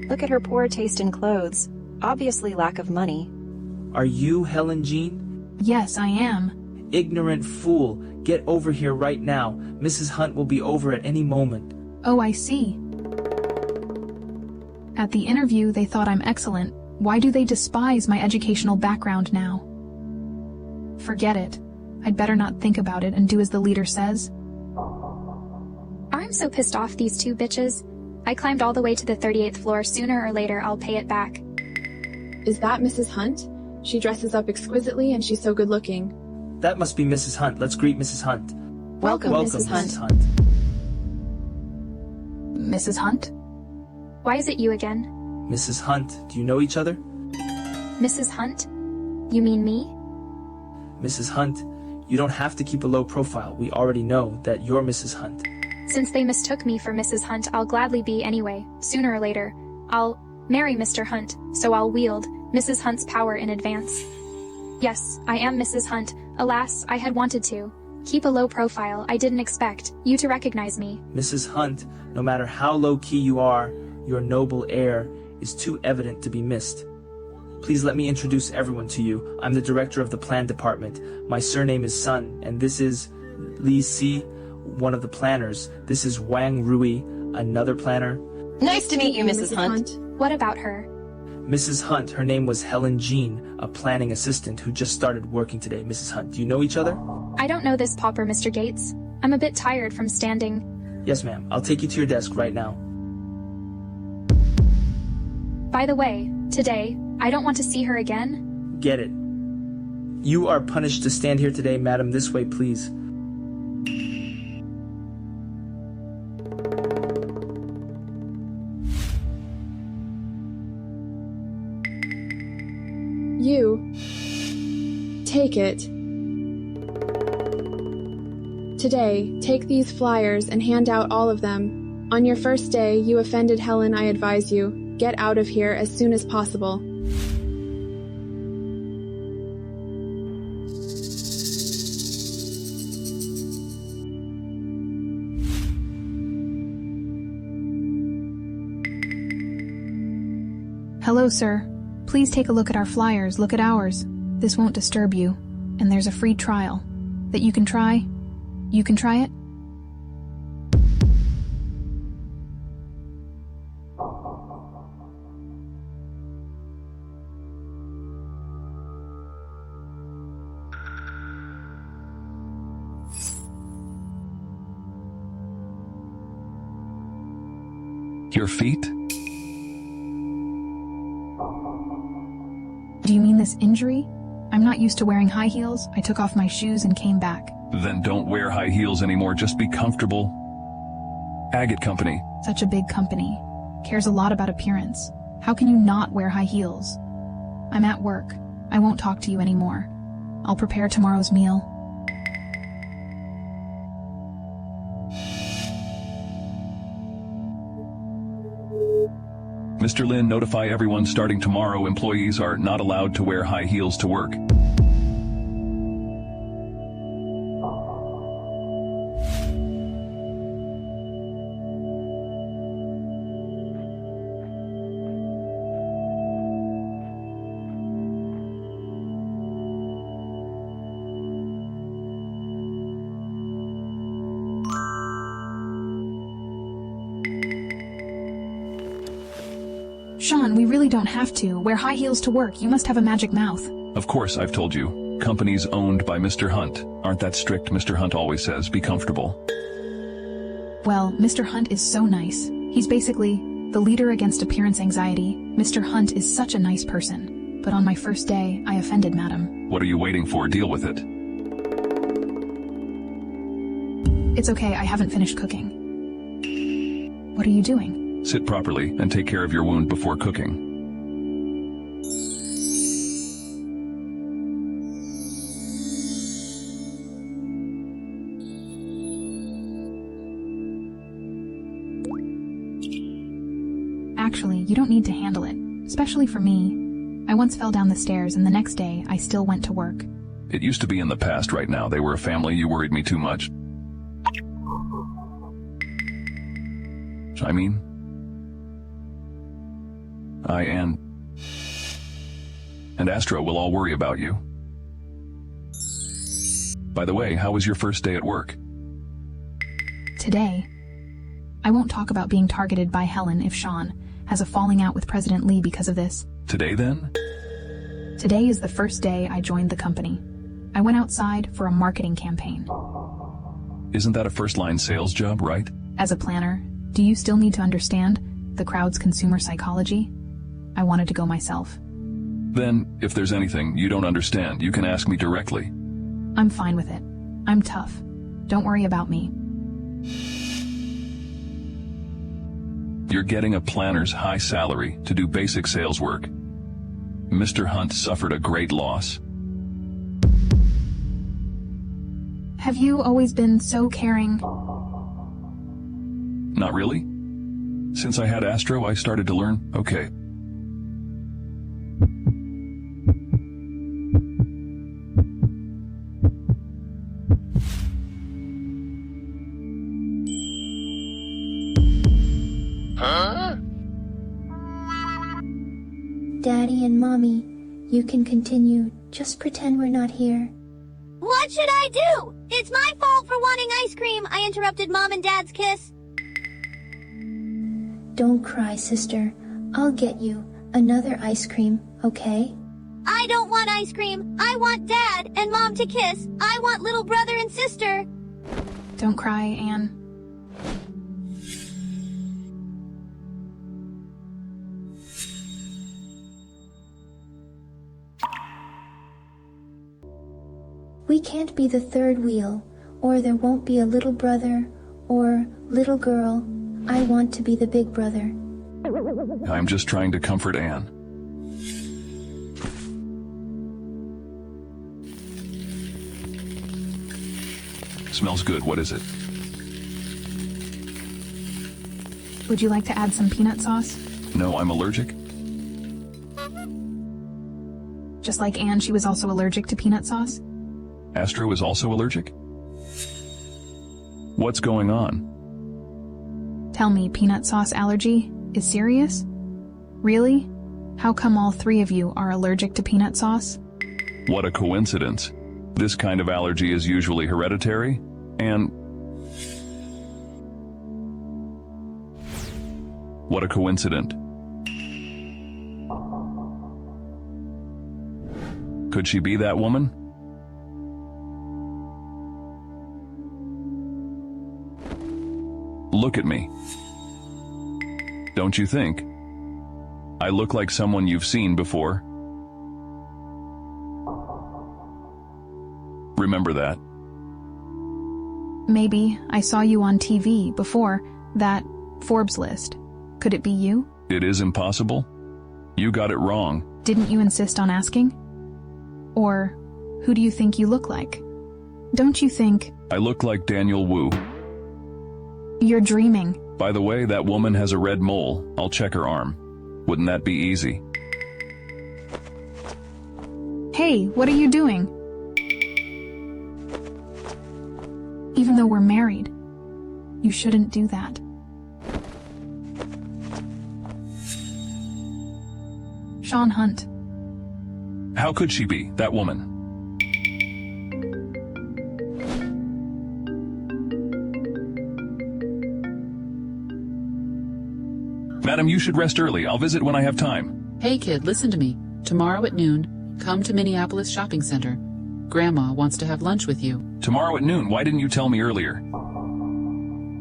Look at her poor taste in clothes. Obviously lack of money. Are you Helen Jean? Yes, I am. Ignorant fool. Get over here right now. Mrs. Hunt will be over at any moment. Oh, I see. At the interview, they thought I'm excellent. Why do they despise my educational background now? Forget it. I'd better not think about it and do as the leader says. I'm so pissed off these two bitches. I climbed all the way to the 38th floor. Sooner or later, I'll pay it back. Is that Mrs. Hunt? She dresses up exquisitely and she's so good looking. That must be Mrs. Hunt. Let's greet Mrs. Hunt. Welcome Mrs. Hunt. Mrs. Hunt? Why is it you again? Mrs. Hunt, do you know each other? Mrs. Hunt? You mean me? Mrs. Hunt, you don't have to keep a low profile. We already know that you're Mrs. Hunt. Since they mistook me for Mrs. Hunt, I'll gladly be anyway. Sooner or later, I'll marry Mr. Hunt, so I'll wield Mrs. Hunt's power in advance. Yes, I am Mrs. Hunt. Alas, I had wanted to. Keep a low profile. I didn't expect you to recognize me. Mrs. Hunt, no matter how low-key you are, your noble air is too evident to be missed. Please let me introduce everyone to you. I'm the director of the plan department. My surname is Sun, and this is Li Si, one of the planners. This is Wang Rui, another planner. Nice to meet you, Mrs. Hunt. What about her? Mrs. Hunt, her name was Helen Jean, a planning assistant who just started working today. Mrs. Hunt, do you know each other? I don't know this pauper, Mr. Gates. I'm a bit tired from standing. Yes, ma'am. I'll take you to your desk right now. By the way, today, I don't want to see her again. Get it. You are punished to stand here today, madam. This way, please. You. Take it. Today, take these flyers and hand out all of them. On your first day, you offended Helen, I advise you. Get out of here as soon as possible. Hello, sir. Please take a look at our flyers. Look at ours. This won't disturb you. And there's a free trial that you can try. You can try it? Your feet? Do you mean this injury? I'm not used to wearing high heels. I took off my shoes and came back. Then don't wear high heels anymore, just be comfortable. Agate Company. Such a big company. Cares a lot about appearance. How can you not wear high heels? I'm at work. I won't talk to you anymore. I'll prepare tomorrow's meal. Mr. Lin, notify everyone starting tomorrow employees are not allowed to wear high heels to work. Sean, we really don't have to wear high heels to work. You must have a magic mouth. Of course, I've told you. Companies owned by Mr. Hunt aren't that strict. Mr. Hunt always says, be comfortable. Well, Mr. Hunt is so nice. He's basically the leader against appearance anxiety. Mr. Hunt is such a nice person. But on my first day, I offended Madam. What are you waiting for? Deal with it. It's okay, I haven't finished cooking. What are you doing? Sit properly and take care of your wound before cooking. Actually, you don't need to handle it, especially for me. I once fell down the stairs and the next day I still went to work. It used to be in the past. Right now they were a family. You worried me too much. I and Astra will all worry about you. By the way, how was your first day at work? Today, I won't talk about being targeted by Helen if Sean has a falling out with President Lee because of this. Today then? Today is the first day I joined the company. I went outside for a marketing campaign. Isn't that a first-line sales job, right? As a planner, do you still need to understand the crowd's consumer psychology? I wanted to go myself. Then, if there's anything you don't understand, you can ask me directly. I'm fine with it. I'm tough. Don't worry about me. You're getting a planner's high salary to do basic sales work. Mr. Hunt suffered a great loss. Have you always been so caring? Not really. Since I had Astra, I started to learn. Okay. Daddy and Mommy, you can continue. Just pretend we're not here. What should I do? It's my fault for wanting ice cream. I interrupted Mom and Dad's kiss. Don't cry, sister. I'll get you another ice cream, okay? I don't want ice cream. I want Dad and Mom to kiss. I want little brother and sister. Don't cry, Anne. We can't be the third wheel, or there won't be a little brother, or little girl. I want to be the big brother. I'm just trying to comfort Anne. Smells good. What is it? Would you like to add some peanut sauce? No, I'm allergic. Just like Anne, she was also allergic to peanut sauce? Astra is also allergic? What's going on? Tell me, peanut sauce allergy is serious? Really? How come all three of you are allergic to peanut sauce? What a coincidence. This kind of allergy is usually hereditary, and... What a coincidence. Could she be that woman? Look at me. Don't you think? I look like someone you've seen before. Remember that? Maybe I saw you on TV before, that Forbes list. Could it be you? It is impossible. You got it wrong. Didn't you insist on asking? Or, who do you think you look like? Don't you think... I look like Daniel Wu. You're dreaming. By the way, that woman has a red mole. I'll check her arm. Wouldn't that be easy? Hey, what are you doing? Even though we're married, you shouldn't do that. Sean Hunt. How could she be, that woman? Madam, you should rest early. I'll visit when I have time. Hey kid, listen to me. Tomorrow at noon, come to Minneapolis Shopping Center. Grandma wants to have lunch with you. Tomorrow at noon, why didn't you tell me earlier?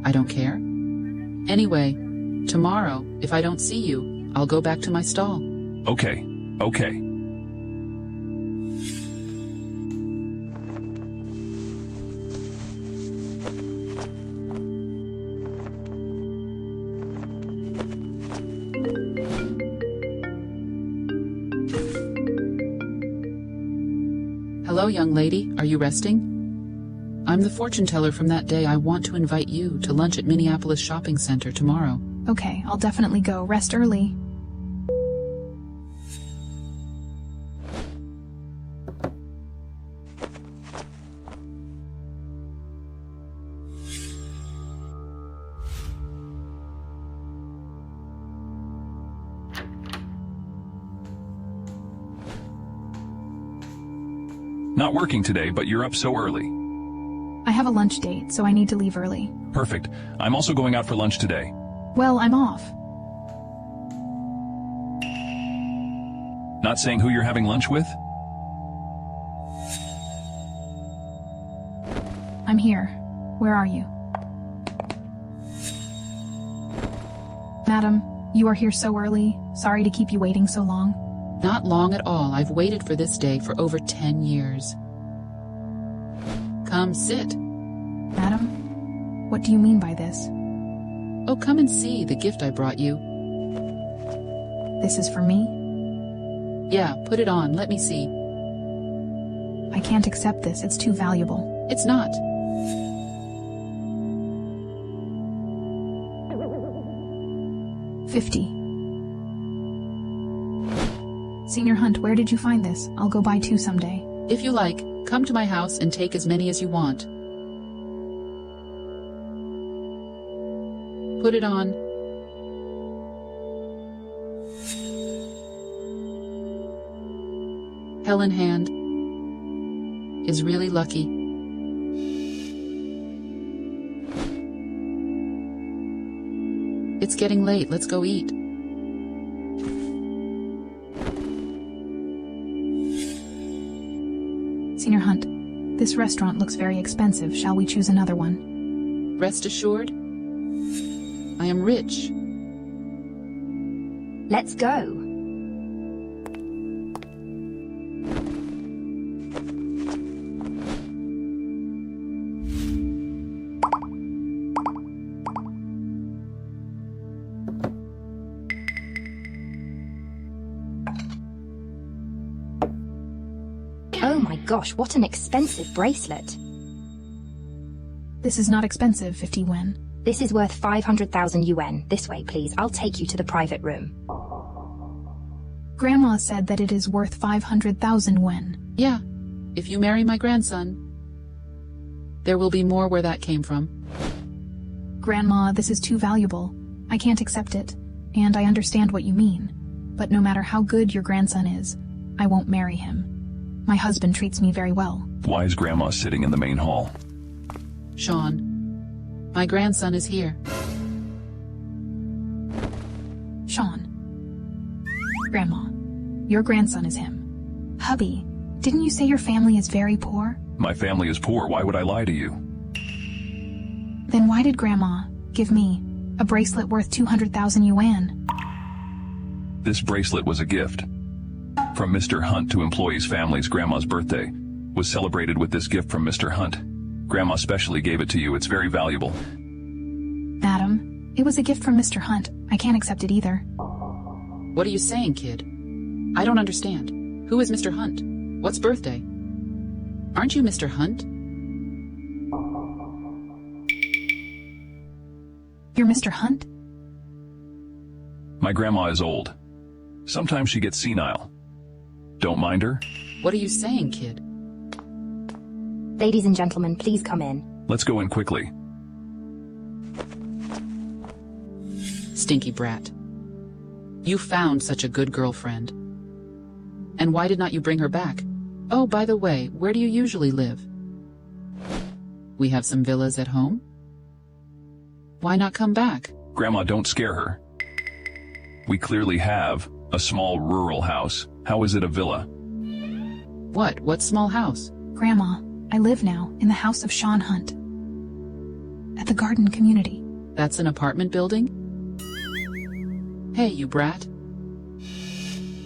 I don't care. Anyway, tomorrow, if I don't see you, I'll go back to my stall. Okay. Hello, young lady. Are you resting? I'm the fortune teller from that day. I want to invite you to lunch at Minneapolis Shopping Center tomorrow. Okay, I'll definitely go. Rest early. Not working today, but you're up so early. I have a lunch date, so I need to leave early. Perfect. I'm also going out for lunch today. Well, I'm off. Not saying who you're having lunch with? I'm here. Where are you? Madam, you are here so early. Sorry to keep you waiting so long. Not long at all. I've waited for this day for over 10 years. Come sit. Madam, what do you mean by this? Oh, come and see the gift I brought you. This is for me? Yeah, put it on. Let me see. I can't accept this. It's too valuable. It's not. $50. Senior Hunt, where did you find this? I'll go buy 2 someday. If you like, come to my house and take as many as you want. Put it on. Helen hand is really lucky. It's getting late. Let's go eat. Senior Hunt, this restaurant looks very expensive. Shall we choose another one? Rest assured, I am rich. Let's go. Oh my gosh, what an expensive bracelet. This is not expensive, 50 Wen. This is worth 500,000 yuan. This way, please. I'll take you to the private room. Grandma said that it is worth 500,000 Wen. Yeah, if you marry my grandson, there will be more where that came from. Grandma, this is too valuable. I can't accept it, and I understand what you mean. But no matter how good your grandson is, I won't marry him. My husband treats me very well. Why is Grandma sitting in the main hall? Sean, my grandson is here. Sean. Grandma, your grandson is him. Hubby, didn't you say your family is very poor? My family is poor. Why would I lie to you? Then why did Grandma give me A bracelet worth 200,000 yuan. This bracelet was a gift from Mr. Hunt to employees' families. Grandma's birthday was celebrated with this gift from Mr. Hunt. Grandma specially gave it to you. It's very valuable. Madam, it was a gift from Mr. Hunt. I can't accept it either. What are you saying, kid? I don't understand. Who is Mr. Hunt? What's birthday? Aren't you Mr. Hunt? You're Mr. Hunt? My grandma is old. Sometimes she gets senile. Don't mind her? What are you saying, kid? Ladies and gentlemen, please come in. Let's go in quickly. Stinky brat. You found such a good girlfriend. And why did not you bring her back? Oh, by the way, where do you usually live? We have some villas at home. Why not come back? Grandma, don't scare her. We clearly have a small rural house. How is it a villa? What small house? Grandma, I live now in the house of Sean Hunt. At the garden community. That's an apartment building? Hey, you brat.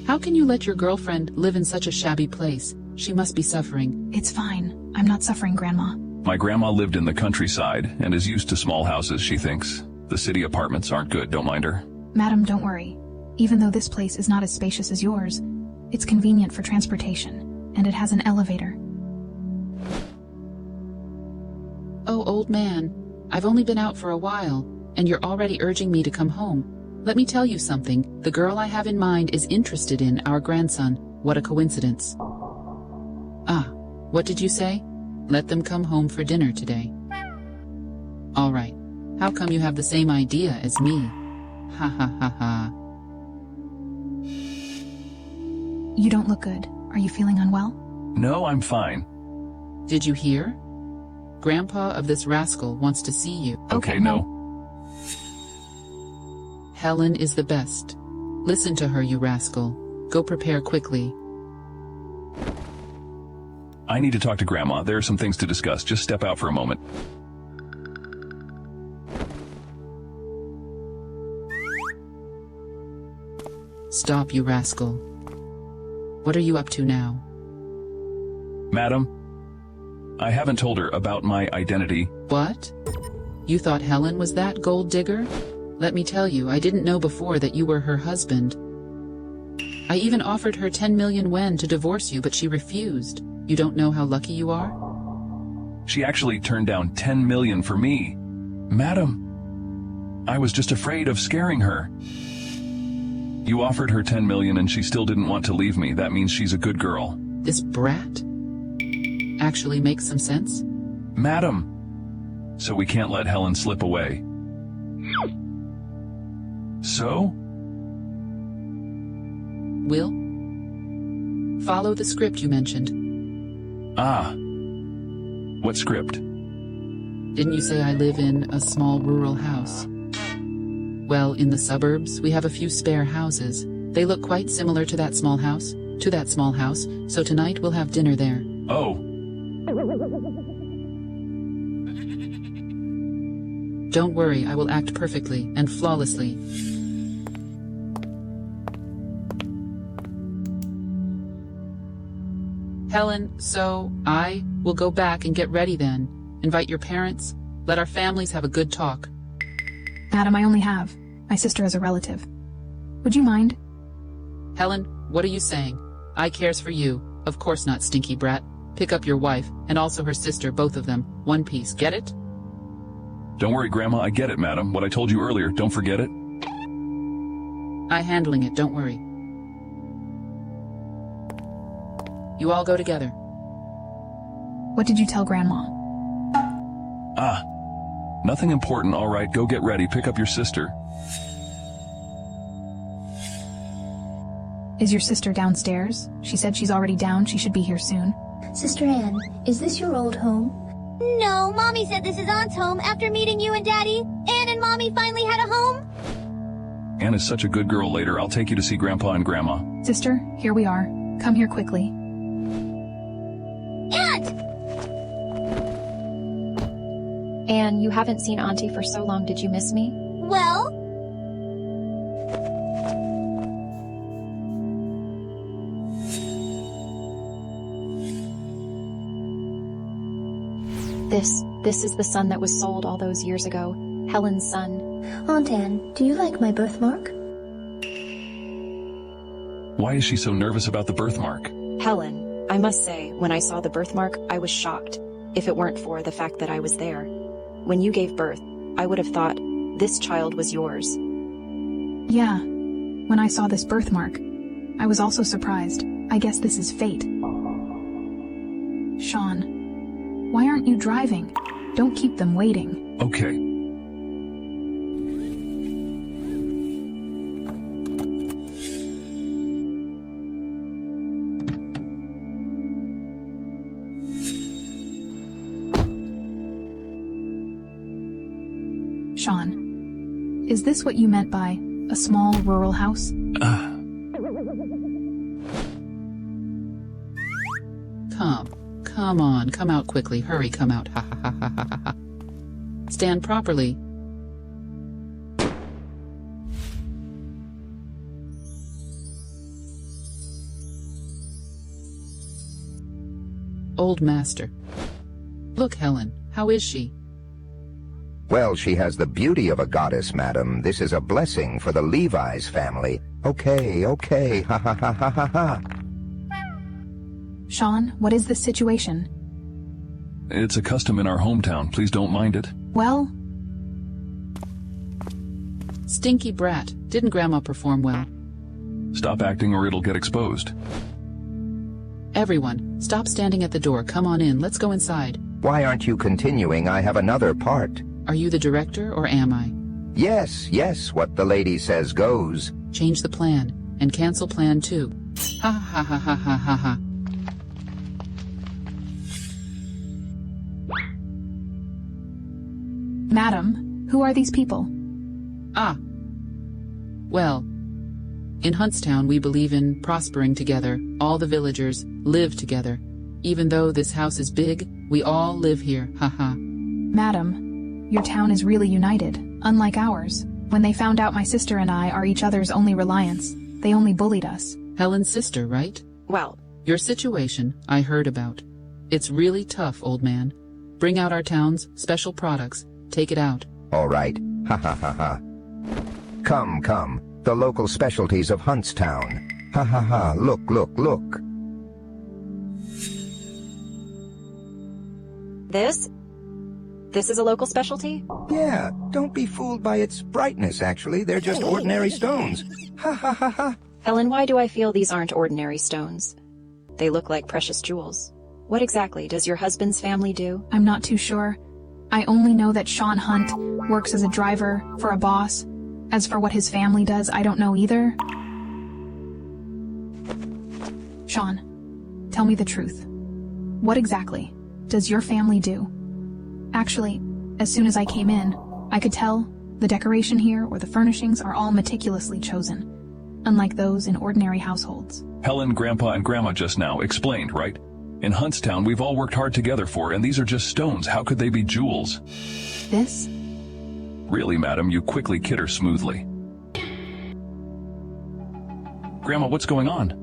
How can you let your girlfriend live in such a shabby place? She must be suffering. It's fine. I'm not suffering, Grandma. My grandma lived in the countryside and is used to small houses, she thinks. The city apartments aren't good, don't mind her. Madam, don't worry. Even though this place is not as spacious as yours, it's convenient for transportation, and it has an elevator. Oh, old man, I've only been out for a while, and you're already urging me to come home. Let me tell you something. The girl I have in mind is interested in our grandson. What a coincidence. Ah, what did you say? Let them come home for dinner today. All right. How come you have the same idea as me? Ha ha ha ha. You don't look good. Are you feeling unwell? No, I'm fine. Did you hear? Grandpa of this rascal wants to see you. Okay, no. Helen is the best. Listen to her, you rascal. Go prepare quickly. I need to talk to Grandma. There are some things to discuss. Just step out for a moment. Stop, you rascal. What are you up to now? Madam, I haven't told her about my identity. What? You thought Helen was that gold digger? Let me tell you, I didn't know before that you were her husband. I even offered her 10 million wen to divorce you, but she refused. You don't know how lucky you are? She actually turned down 10 million for me. Madam, I was just afraid of scaring her. You offered her 10 million and she still didn't want to leave me. That means she's a good girl. This brat actually makes some sense? Madam, so we can't let Helen slip away. So? Will? Follow the script you mentioned. Ah. What script? Didn't you say I live in a small rural house? Well, in the suburbs, we have a few spare houses. They look quite similar to that small house, so tonight we'll have dinner there. Oh. Don't worry, I will act perfectly and flawlessly. Helen, so I will go back and get ready then. Invite your parents. Let our families have a good talk. Madam, I only have my sister as a relative. Would you mind? Helen, what are you saying? I cares for you. Of course not, stinky brat. Pick up your wife, and also her sister, both of them. One piece, get it? Don't worry, Grandma, I get it, madam. What I told you earlier, don't forget it. I handling it, don't worry. You all go together. What did you tell Grandma? Ah. Nothing important, all right, go get ready, pick up your sister. Is your sister downstairs? She said she's already down, she should be here soon. Sister Anne, is this your old home? No, Mommy said this is Aunt's home after meeting you and Daddy. Anne and Mommy finally had a home. Anne is such a good girl. Later, I'll take you to see Grandpa and Grandma. Sister, here we are. Come here quickly. Aunt! Anne, you haven't seen Auntie for so long. Did you miss me? Well? This is the son that was sold all those years ago. Helen's son. Aunt Anne, do you like my birthmark? Why is she so nervous about the birthmark? Helen, I must say, when I saw the birthmark, I was shocked, if it weren't for the fact that I was there. When you gave birth, I would have thought, this child was yours. Yeah. When I saw this birthmark, I was also surprised. I guess this is fate. Sean, why aren't you driving? Don't keep them waiting. Okay. Sean, is this what you meant by a small rural house? Come on, come out quickly. Hurry, come out. Ha ha ha ha ha ha. Stand properly. Old master. Look, Helen, how is she? Well, she has the beauty of a goddess, madam. This is a blessing for the Levi's family. Okay, ha ha ha ha ha ha. Sean, what is the situation? It's a custom in our hometown. Please don't mind it. Well? Stinky brat. Didn't Grandma perform well? Stop acting or it'll get exposed. Everyone, stop standing at the door. Come on in. Let's go inside. Why aren't you continuing? I have another part. Are you the director or am I? Yes, what the lady says goes. Change the plan and cancel plan 2. Ha ha ha ha ha ha ha. Madam, who are these people? Ah. Well, in Huntstown we believe in prospering together. All the villagers live together. Even though this house is big, we all live here. Ha ha. Madam, your town is really united, unlike ours. When they found out my sister and I are each other's only reliance, they only bullied us. Helen's sister, right? Well, your situation, I heard about. It's really tough, old man. Bring out our town's special products. Take it out. All right. Ha ha ha ha. Come. The local specialties of Huntstown. Ha ha ha. Look. This is a local specialty? Yeah, don't be fooled by its brightness, actually. They're just ordinary stones. Ha ha ha ha. Helen, why do I feel these aren't ordinary stones? They look like precious jewels. What exactly does your husband's family do? I'm not too sure. I only know that Sean Hunt works as a driver for a boss. As for what his family does, I don't know either. Sean, tell me the truth. What exactly does your family do? Actually, as soon as I came in, I could tell the decoration here or the furnishings are all meticulously chosen, unlike those in ordinary households. Helen, Grandpa, and Grandma just now explained, right? In Huntstown, we've all worked hard together for, and these are just stones. How could they be jewels? This? Really, madam, you quickly kid her smoothly. Grandma, what's going on?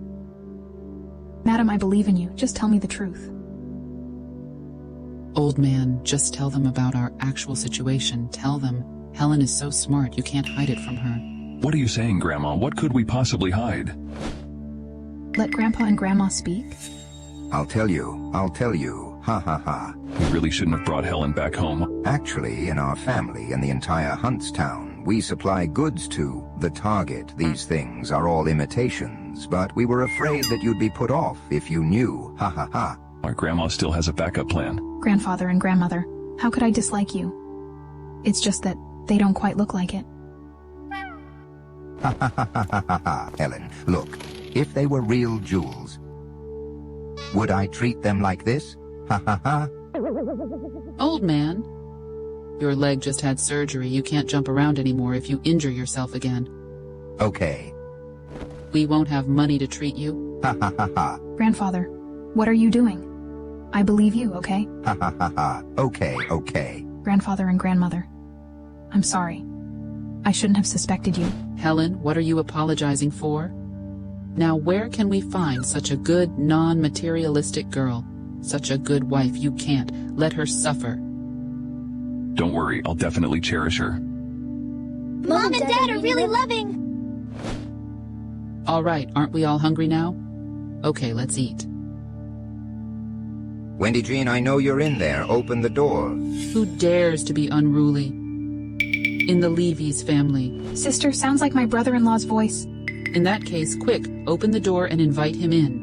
Madam, I believe in you. Just tell me the truth. Old man, just tell them about our actual situation. Tell them Helen is so smart you can't hide it from her. What are you saying, Grandma? What could we possibly hide? Let Grandpa and Grandma speak. I'll tell you. Ha ha ha. We really shouldn't have brought Helen back home. Actually, in our family and the entire Huntstown, we supply goods to the target. These things are all imitations, but we were afraid that you'd be put off if you knew. Ha ha ha. My grandma still has a backup plan. Grandfather and grandmother, how could I dislike you? It's just that they don't quite look like it. Ha ha ha ha ha ha. Helen, look, if they were real jewels, would I treat them like this? Ha ha ha. Old man, your leg just had surgery. You can't jump around anymore if you injure yourself again. Okay. We won't have money to treat you. Ha ha ha ha. Grandfather, what are you doing? I believe you, okay? Ha ha ha ha. Okay. Grandfather and grandmother, I'm sorry. I shouldn't have suspected you. Helen, what are you apologizing for? Now where can we find such a good, non-materialistic girl? Such a good wife, you can't let her suffer. Don't worry, I'll definitely cherish her. Mom and Dad are really loving. All right, aren't we all hungry now? Okay, let's eat. Wendy Jean, I know you're in there. Open the door. Who dares to be unruly? In the Levy's family. Sister, sounds like my brother-in-law's voice. In that case, quick, open the door and invite him in.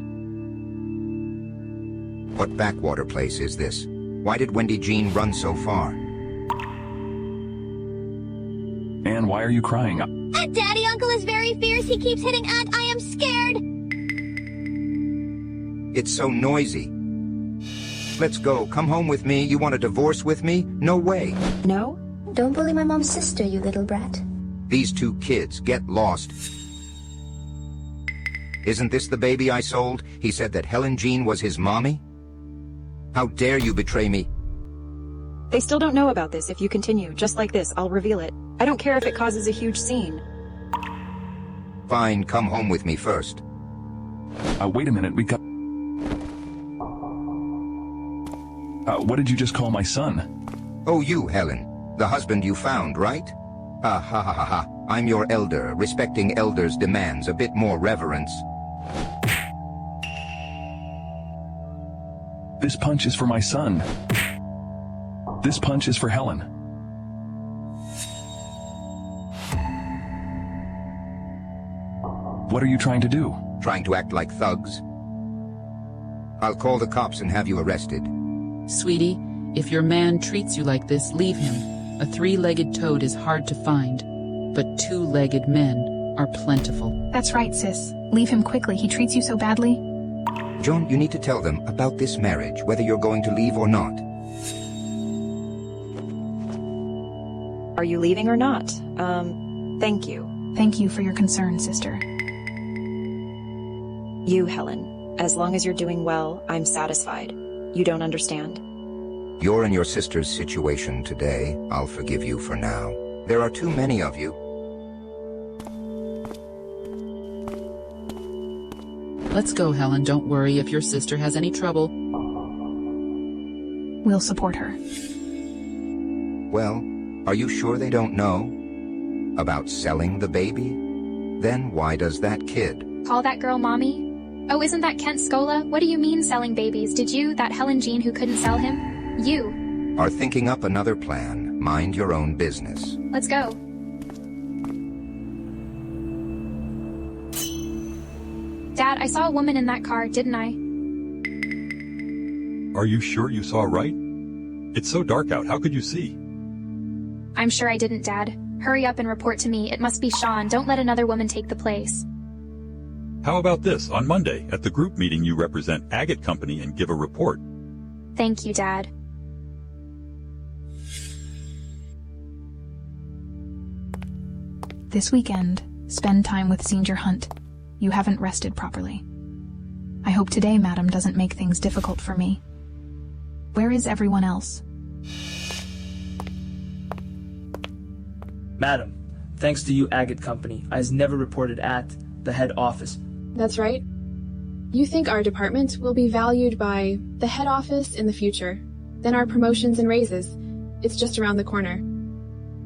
What backwater place is this? Why did Wendy Jean run so far? Anne, why are you crying? Daddy Uncle is very fierce. He keeps hitting Aunt. I am scared. It's so noisy. Let's go. Come home with me. You want a divorce with me? No way. No? Don't bully my mom's sister, you little brat. These two kids, get lost. Isn't this the baby I sold? He said that Helen Jean was his mommy? How dare you betray me? They still don't know about this. If you continue, just like this, I'll reveal it. I don't care if it causes a huge scene. Fine, come home with me first. Wait a minute, we got... what did you just call my son? Oh, you, Helen. The husband you found, right? Ha ha ha ha. I'm your elder. Respecting elders demands a bit more reverence. This punch is for my son. This punch is for Helen. What are you trying to do? Trying to act like thugs. I'll call the cops and have you arrested. Sweetie, if your man treats you like this, leave him. A three-legged toad is hard to find, but two-legged men are plentiful. That's right, sis. Leave him quickly. He treats you so badly. John, you need to tell them about this marriage, whether you're going to leave or not. Are you leaving or not? Thank you. Thank you for your concern, sister. You, Helen. As long as you're doing well, I'm satisfied. You don't understand? You're in your sister's situation today. I'll forgive you for now. There are too many of you. Let's go, Helen. Don't worry if your sister has any trouble. We'll support her. Well, are you sure they don't know about selling the baby? Then why does that kid? Call that girl mommy? Oh, isn't that Kent Scola? What do you mean selling babies? Did you, that Helen Jean who couldn't sell him? You. Are thinking up another plan. Mind your own business. Let's go. Dad, I saw a woman in that car, didn't I? Are you sure you saw right? It's so dark out, how could you see? I'm sure I didn't, Dad. Hurry up and report to me. It must be Sean. Don't let another woman take the place. How about this? On Monday, at the group meeting, you represent Agate Company and give a report. Thank you, Dad. This weekend, spend time with Senior Hunt. You haven't rested properly. I hope today, madam, doesn't make things difficult for me. Where is everyone else? Madam, thanks to you, Agate Company, I has never reported at the head office. That's right. You think our department will be valued by the head office in the future. Then our promotions and raises. It's just around the corner.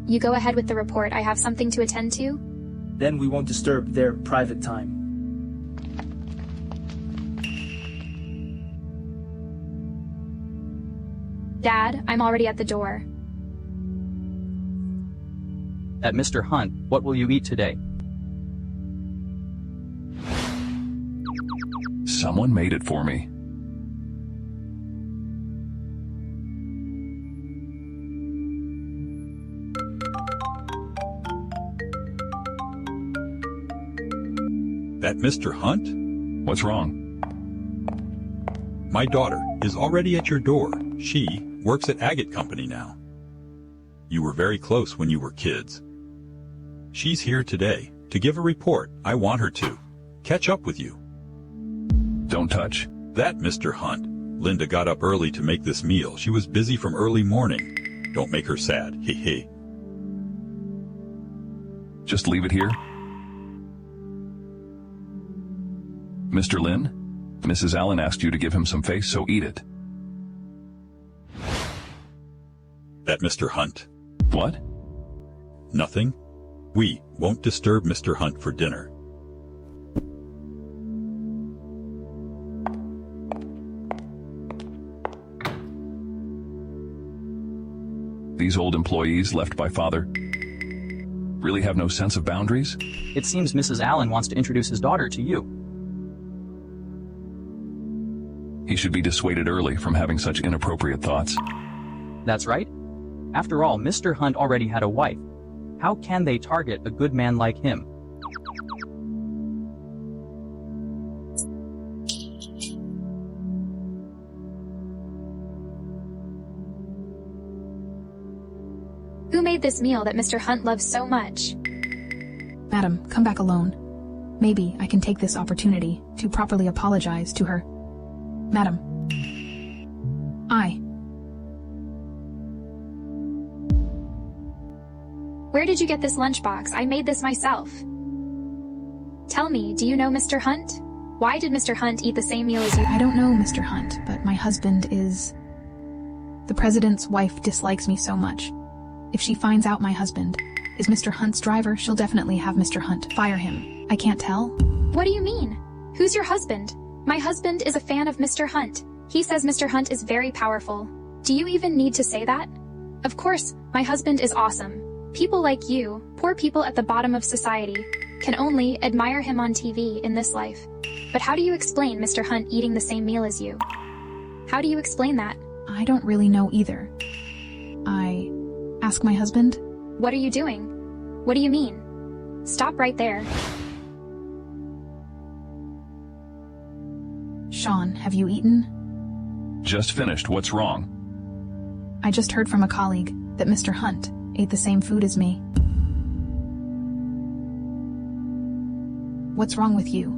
You go ahead with the report. I have something to attend to. Then we won't disturb their private time. Dad, I'm already at the door. At Mr. Hunt, what will you eat today? Someone made it for me. That Mr. Hunt? What's wrong? My daughter is already at your door. She works at Agate Company now. You were very close when you were kids. She's here today to give a report. I want her to catch up with you. Don't touch. That Mr. Hunt. Linda got up early to make this meal. She was busy from early morning. Don't make her sad. He he. Just leave it here? Mr. Lin, Mrs. Allen asked you to give him some face, so eat it. That Mr. Hunt? What? Nothing. We won't disturb Mr. Hunt for dinner. These old employees left by father really have no sense of boundaries? It seems Mrs. Allen wants to introduce his daughter to you. He should be dissuaded early from having such inappropriate thoughts. That's right. After all, Mr. Hunt already had a wife. How can they target a good man like him? Who made this meal that Mr. Hunt loves so much? Madam, come back alone. Maybe I can take this opportunity to properly apologize to her. Madam. Where did you get this lunchbox? I made this myself. Tell me, do you know Mr. Hunt? Why did Mr. Hunt eat the same meal as you? I don't know Mr. Hunt, but my husband is... The president's wife dislikes me so much. If she finds out my husband is Mr. Hunt's driver, she'll definitely have Mr. Hunt fire him. I can't tell. What do you mean? Who's your husband? My husband is a fan of Mr. Hunt. He says Mr. Hunt is very powerful. Do you even need to say that? Of course, my husband is awesome. People like you, poor people at the bottom of society, can only admire him on TV in this life. But how do you explain Mr. Hunt eating the same meal as you? How do you explain that? I don't really know either. I ask my husband. What are you doing? What do you mean? Stop right there. Sean, have you eaten? Just finished. What's wrong? I just heard from a colleague that Mr. Hunt ate the same food as me. What's wrong with you?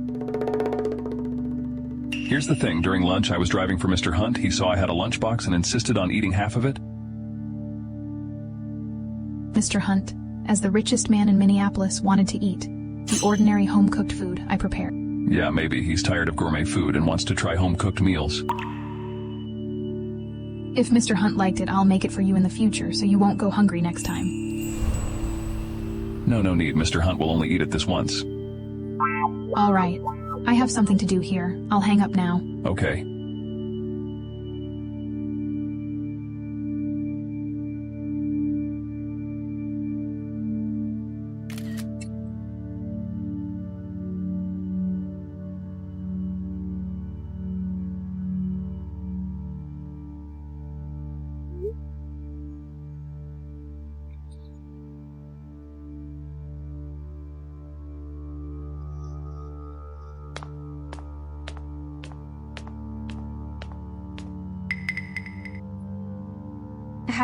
Here's the thing. During lunch, I was driving for Mr. Hunt. He saw I had a lunchbox and insisted on eating half of it. Mr. Hunt, as the richest man in Minneapolis, wanted to eat the ordinary home-cooked food I prepared. Yeah, maybe he's tired of gourmet food and wants to try home-cooked meals. If Mr. Hunt liked it, I'll make it for you in the future so you won't go hungry next time. No need. Mr. Hunt will only eat it this once. All right. I have something to do here. I'll hang up now. Okay.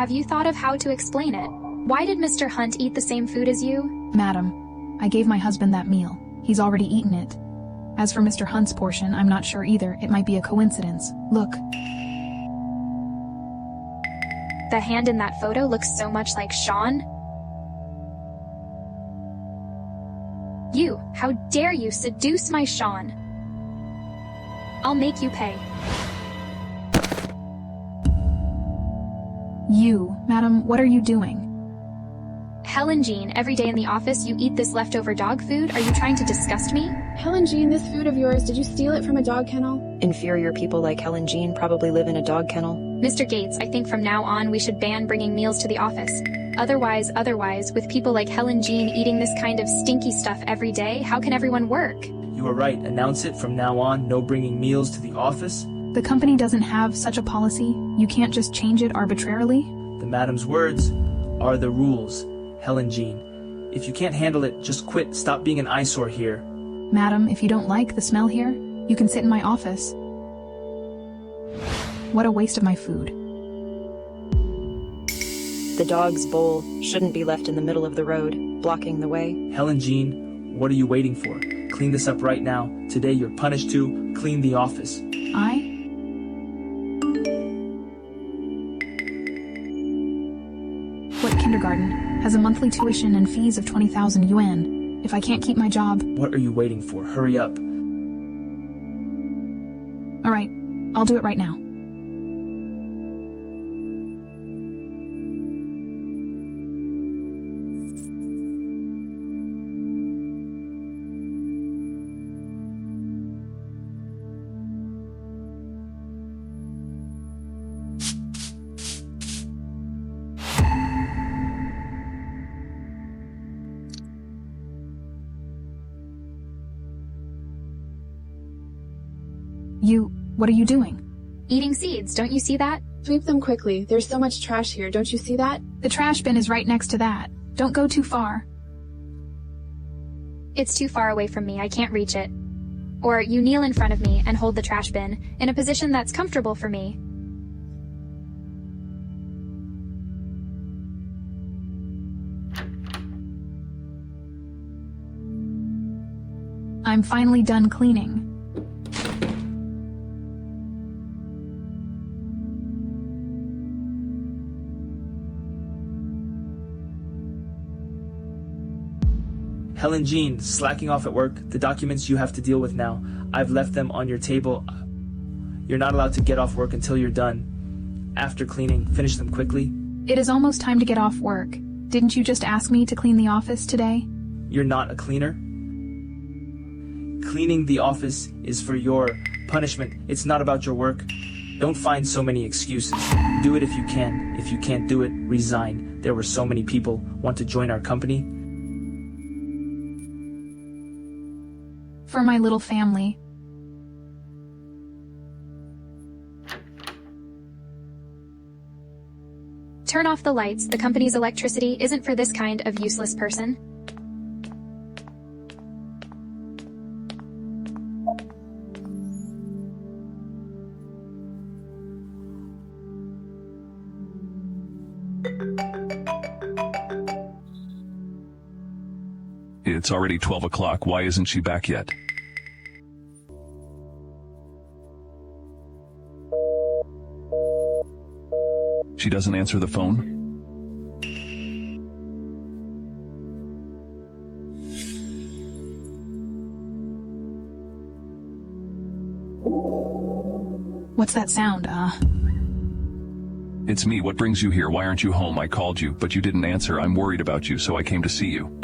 Have you thought of how to explain it? Why did Mr. Hunt eat the same food as you? Madam, I gave my husband that meal. He's already eaten it. As for Mr. Hunt's portion, I'm not sure either. It might be a coincidence. Look. The hand in that photo looks so much like Sean. You, how dare you seduce my Sean? I'll make you pay. You, madam, what are you doing? Helen Jean, every day in the office you eat this leftover dog food? Are you trying to disgust me? Helen Jean, this food of yours, did you steal it from a dog kennel? Inferior people like Helen Jean probably live in a dog kennel. Mr. Gates, I think from now on we should ban bringing meals to the office. Otherwise, with people like Helen Jean eating this kind of stinky stuff every day, how can everyone work? You are right. Announce it from now on. No bringing meals to the office. The company doesn't have such a policy. You can't just change it arbitrarily. The madam's words are the rules. Helen Jean, if you can't handle it, just quit. Stop being an eyesore here. Madam, if you don't like the smell here, you can sit in my office. What a waste of my food. The dog's bowl shouldn't be left in the middle of the road, blocking the way. Helen Jean, what are you waiting for? Clean this up right now. Today you're punished to clean the office. What can kindergarten, has a monthly tuition and fees of 20,000 yuan. If I can't keep my job... What are you waiting for? Hurry up. Alright, I'll do it right now. What are you doing? Eating seeds, don't you see that? Sweep them quickly. There's so much trash here, don't you see that? The trash bin is right next to that. Don't go too far. It's too far away from me, I can't reach it. Or you kneel in front of me and hold the trash bin, in a position that's comfortable for me. I'm finally done cleaning. Helen Jean, slacking off at work. The documents you have to deal with now. I've left them on your table. You're not allowed to get off work until you're done. After cleaning, finish them quickly. It is almost time to get off work. Didn't you just ask me to clean the office today? You're not a cleaner. Cleaning the office is for your punishment. It's not about your work. Don't find so many excuses. Do it if you can. If you can't do it, resign. There were so many people want to join our company. For my little family. Turn off the lights. The company's electricity isn't for this kind of useless person. It's already 12 o'clock. Why isn't she back yet? She doesn't answer the phone? What's that sound, It's me. What brings you here? Why aren't you home? I called you, but you didn't answer. I'm worried about you, so I came to see you.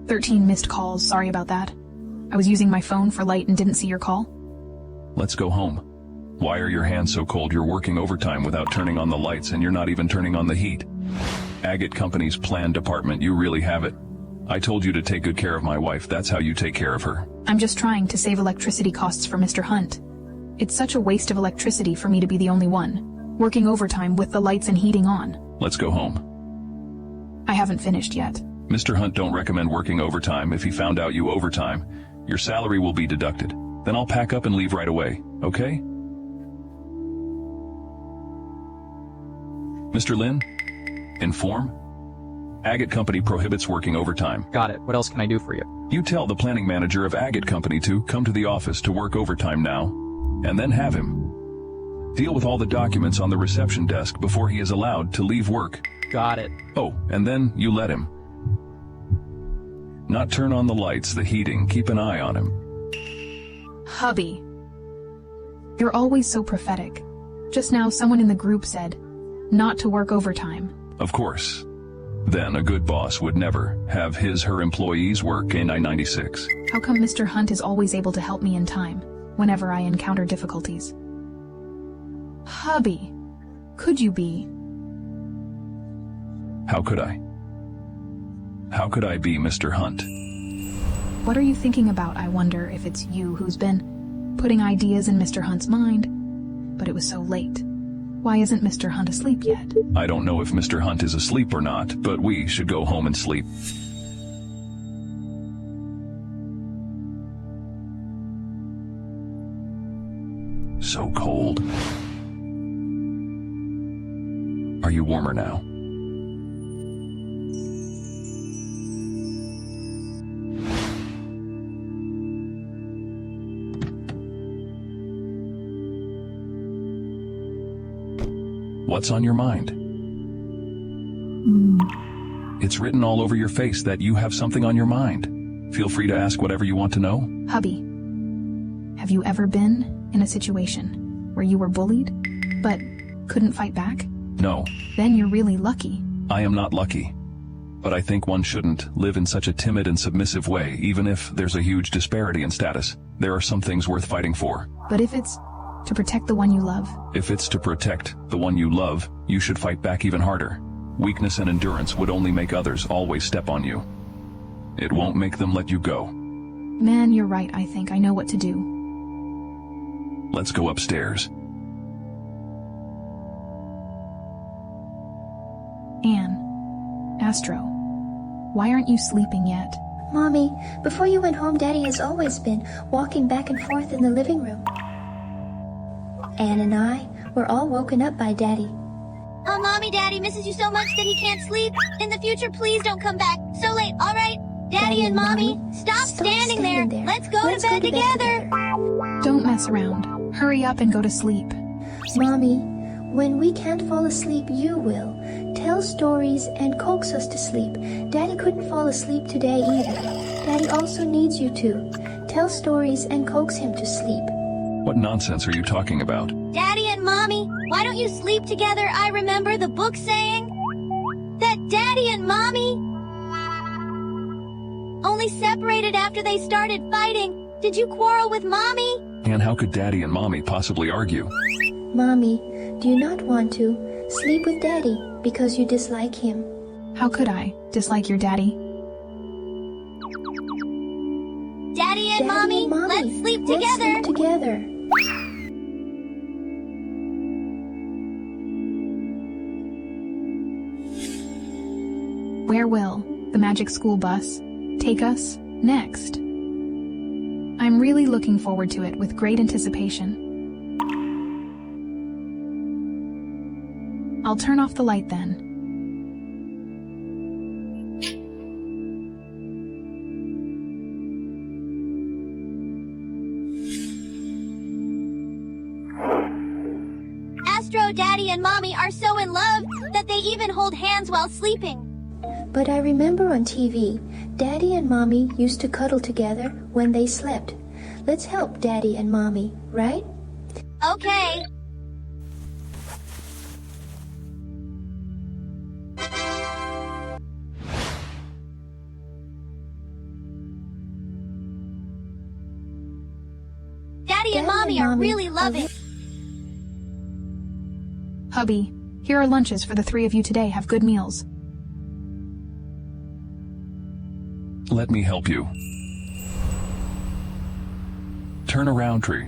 13 missed calls. Sorry about that. I was using my phone for light and didn't see your call. Let's go home. Why are your hands so cold? You're working overtime without turning on the lights, and you're not even turning on the heat. Agate Company's plan department, you really have it. I told you to take good care of my wife. That's how you take care of her. I'm just trying to save electricity costs for Mr. Hunt. It's such a waste of electricity for me to be the only one, working overtime with the lights and heating on. Let's go home. I haven't finished yet. Mr. Hunt don't recommend working overtime. If he found out you overtime, your salary will be deducted. Then I'll pack up and leave right away, okay? Mr. Lin, inform. Agate Company prohibits working overtime. Got it. What else can I do for you? You tell the planning manager of Agate Company to come to the office to work overtime now, and then have him deal with all the documents on the reception desk before he is allowed to leave work. Got it. Oh, and then you let him. Not turn on the lights, the heating, keep an eye on him. Hubby. You're always so prophetic. Just now someone in the group said, not to work overtime. Of course. Then a good boss would never have her employees work in I-96. How come Mr. Hunt is always able to help me in time, whenever I encounter difficulties? Hubby, could you be? How could I? How could I be Mr. Hunt? What are you thinking about? I wonder if it's you who's been putting ideas in Mr. Hunt's mind. But it was so late. Why isn't Mr. Hunt asleep yet? I don't know if Mr. Hunt is asleep or not, but we should go home and sleep. So cold. Are you warmer now? What's on your mind? It's written all over your face that you have something on your mind. Feel free to ask whatever you want to know. Hubby, have you ever been in a situation where you were bullied, but couldn't fight back? No. Then you're really lucky. I am not lucky. But I think one shouldn't live in such a timid and submissive way, even if there's a huge disparity in status. There are some things worth fighting for. But if it's to protect the one you love? If it's to protect the one you love, you should fight back even harder. Weakness and endurance would only make others always step on you. It won't make them let you go. Man, you're right. I think I know what to do. Let's go upstairs. Anne, Astro, why aren't you sleeping yet? Mommy, before you went home, Daddy has always been walking back and forth in the living room. Anne and I were all woken up by Daddy. Oh, Mommy, Daddy misses you so much that he can't sleep. In the future, please don't come back so late, all right? Daddy and Mommy, stop standing there. Let's go to bed together. Don't mess around. Hurry up and go to sleep. Mommy, when we can't fall asleep, you will. Tell stories and coax us to sleep. Daddy couldn't fall asleep today either. Daddy also needs you to. Tell stories and coax him to sleep. What nonsense are you talking about? Daddy and Mommy, why don't you sleep together? I remember the book saying that Daddy and Mommy only separated after they started fighting. Did you quarrel with Mommy? And how could Daddy and Mommy possibly argue? Mommy, do you not want to sleep with Daddy because you dislike him? How could I dislike your daddy? Daddy and Mommy, let's sleep together. Let's sleep together. Where will the magic school bus take us next? I'm really looking forward to it with great anticipation. I'll turn off the light then. Astro, Daddy, and Mommy are so in love that they even hold hands while sleeping. But I remember on TV, Daddy and Mommy used to cuddle together when they slept. Let's help Daddy and Mommy, right? Okay. Daddy and Mommy are really loving. Hubby, here are lunches for the three of you today. Have good meals. Let me help you. Turn around, Tree.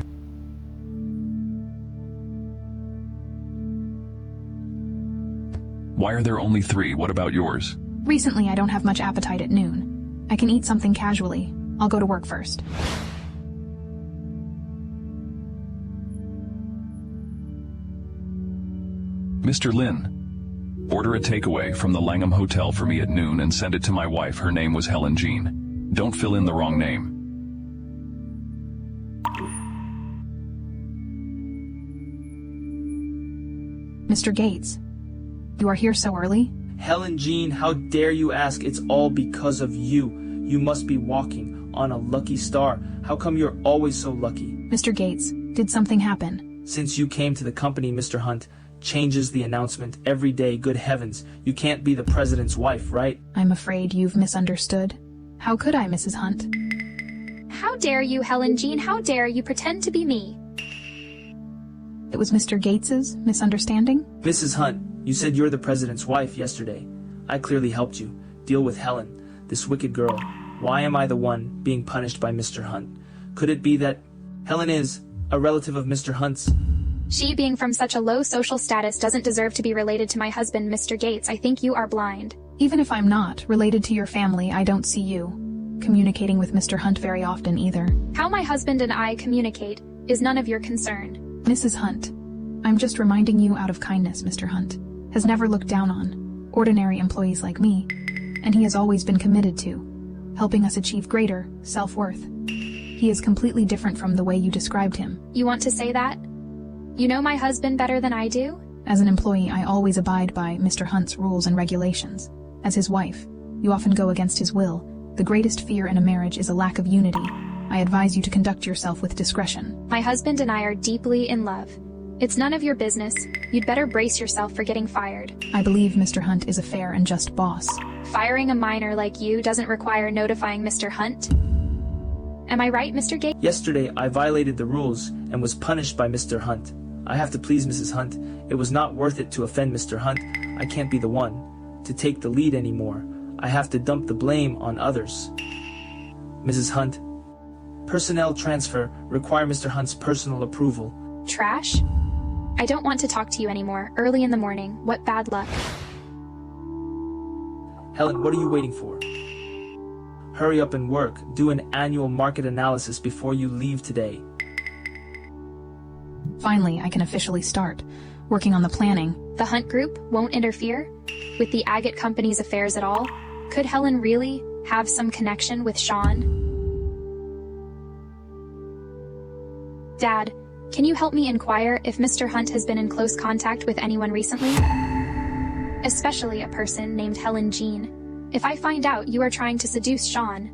Why are there only 3? What about yours? Recently, I don't have much appetite at noon. I can eat something casually. I'll go to work first. Mr. Lin, order a takeaway from the Langham Hotel for me at noon and send it to my wife. Her name was Helen Jean. Don't fill in the wrong name. Mr. Gates, you are here so early? Helen Jean, how dare you ask? It's all because of you. You must be walking on a lucky star. How come you're always so lucky? Mr. Gates, did something happen? Since you came to the company, Mr. Hunt changes the announcement every day. Good heavens, you can't be the president's wife, right? I'm afraid you've misunderstood. How could I, Mrs. Hunt? How dare you, Helen Jean? How dare you pretend to be me? It was Mr. Gates's misunderstanding? Mrs. Hunt, you said you're the president's wife yesterday. I clearly helped you deal with Helen, this wicked girl. Why am I the one being punished by Mr. Hunt? Could it be that Helen is a relative of Mr. Hunt's? She, being from such a low social status, doesn't deserve to be related to my husband, Mr. Gates. I think you are blind. Even if I'm not related to your family, I don't see you communicating with Mr. Hunt very often either. How my husband and I communicate is none of your concern. Mrs. Hunt, I'm just reminding you out of kindness. Mr. Hunt has never looked down on ordinary employees like me, and he has always been committed to helping us achieve greater self-worth. He is completely different from the way you described him. You want to say that? You know my husband better than I do? As an employee, I always abide by Mr. Hunt's rules and regulations. As his wife, you often go against his will. The greatest fear in a marriage is a lack of unity. I advise you to conduct yourself with discretion. My husband and I are deeply in love. It's none of your business. You'd better brace yourself for getting fired. I believe Mr. Hunt is a fair and just boss. Firing a minor like you doesn't require notifying Mr. Hunt. Am I right, Mr. Gate? Yesterday, I violated the rules and was punished by Mr. Hunt. I have to please Mrs. Hunt. It was not worth it to offend Mr. Hunt. I can't be the one to take the lead anymore. I have to dump the blame on others. Mrs. Hunt, personnel transfer require Mr. Hunt's personal approval. Trash? I don't want to talk to you anymore. Early in the morning. What bad luck. Helen, what are you waiting for? Hurry up and work. Do an annual market analysis before you leave today. Finally, I can officially start working on the planning. The Hunt Group won't interfere with the Agate Company's affairs at all? Could Helen really have some connection with Sean? Dad, can you help me inquire if Mr. Hunt has been in close contact with anyone recently? Especially a person named Helen Jean. If I find out you are trying to seduce Sean,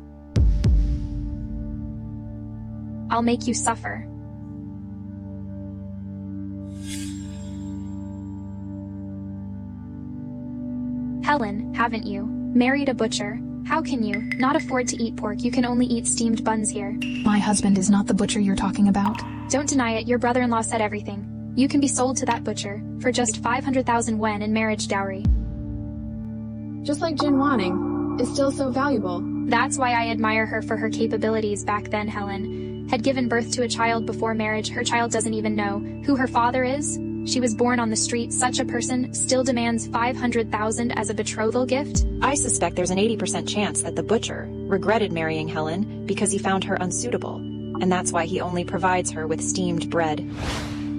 I'll make you suffer. Helen, haven't you married a butcher? How can you not afford to eat pork? You can only eat steamed buns here. My husband is not the butcher you're talking about. Don't deny it. Your brother-in-law said everything. You can be sold to that butcher for just 500,000 wen in marriage dowry. Just like Jin Wanning is still so valuable. That's why I admire her for her capabilities back then. Helen had given birth to a child before marriage. Her child doesn't even know who her father is. She was born on the street. Such a person still demands 500,000 as a betrothal gift. I suspect there's an 80% chance that the butcher regretted marrying Helen because he found her unsuitable, and that's why he only provides her with steamed bread.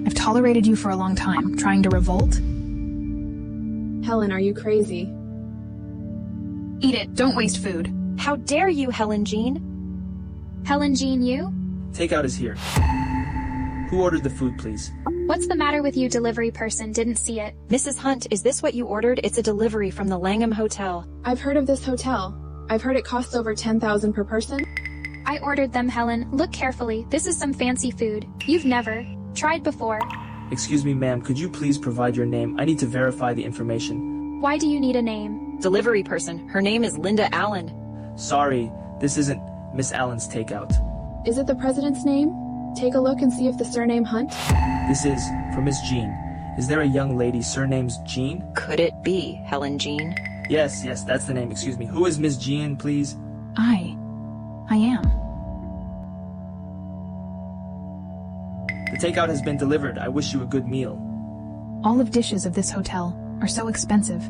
I've tolerated you for a long time. Trying to revolt? Helen, are you crazy? Eat it. Don't waste food. How dare you, Helen Jean? Helen Jean, you? Takeout is here. Who ordered the food, please? What's the matter with you, delivery person? Didn't see it. Mrs. Hunt, is this what you ordered? It's a delivery from the Langham Hotel. I've heard of this hotel. I've heard it costs over 10,000 per person. I ordered them, Helen. Look carefully. This is some fancy food. You've never tried before. Excuse me, ma'am. Could you please provide your name? I need to verify the information. Why do you need a name? Delivery person. Her name is Linda Allen. Sorry, this isn't Miss Allen's takeout. Is it the president's name? Take a look and see if the surname Hunt. This is for Miss Jean. Is there a young lady surnamed Jean? Could it be Helen Jean? Yes, that's the name. Excuse me. Who is Miss Jean, please? I am. The takeout has been delivered. I wish you a good meal. All of dishes of this hotel are so expensive.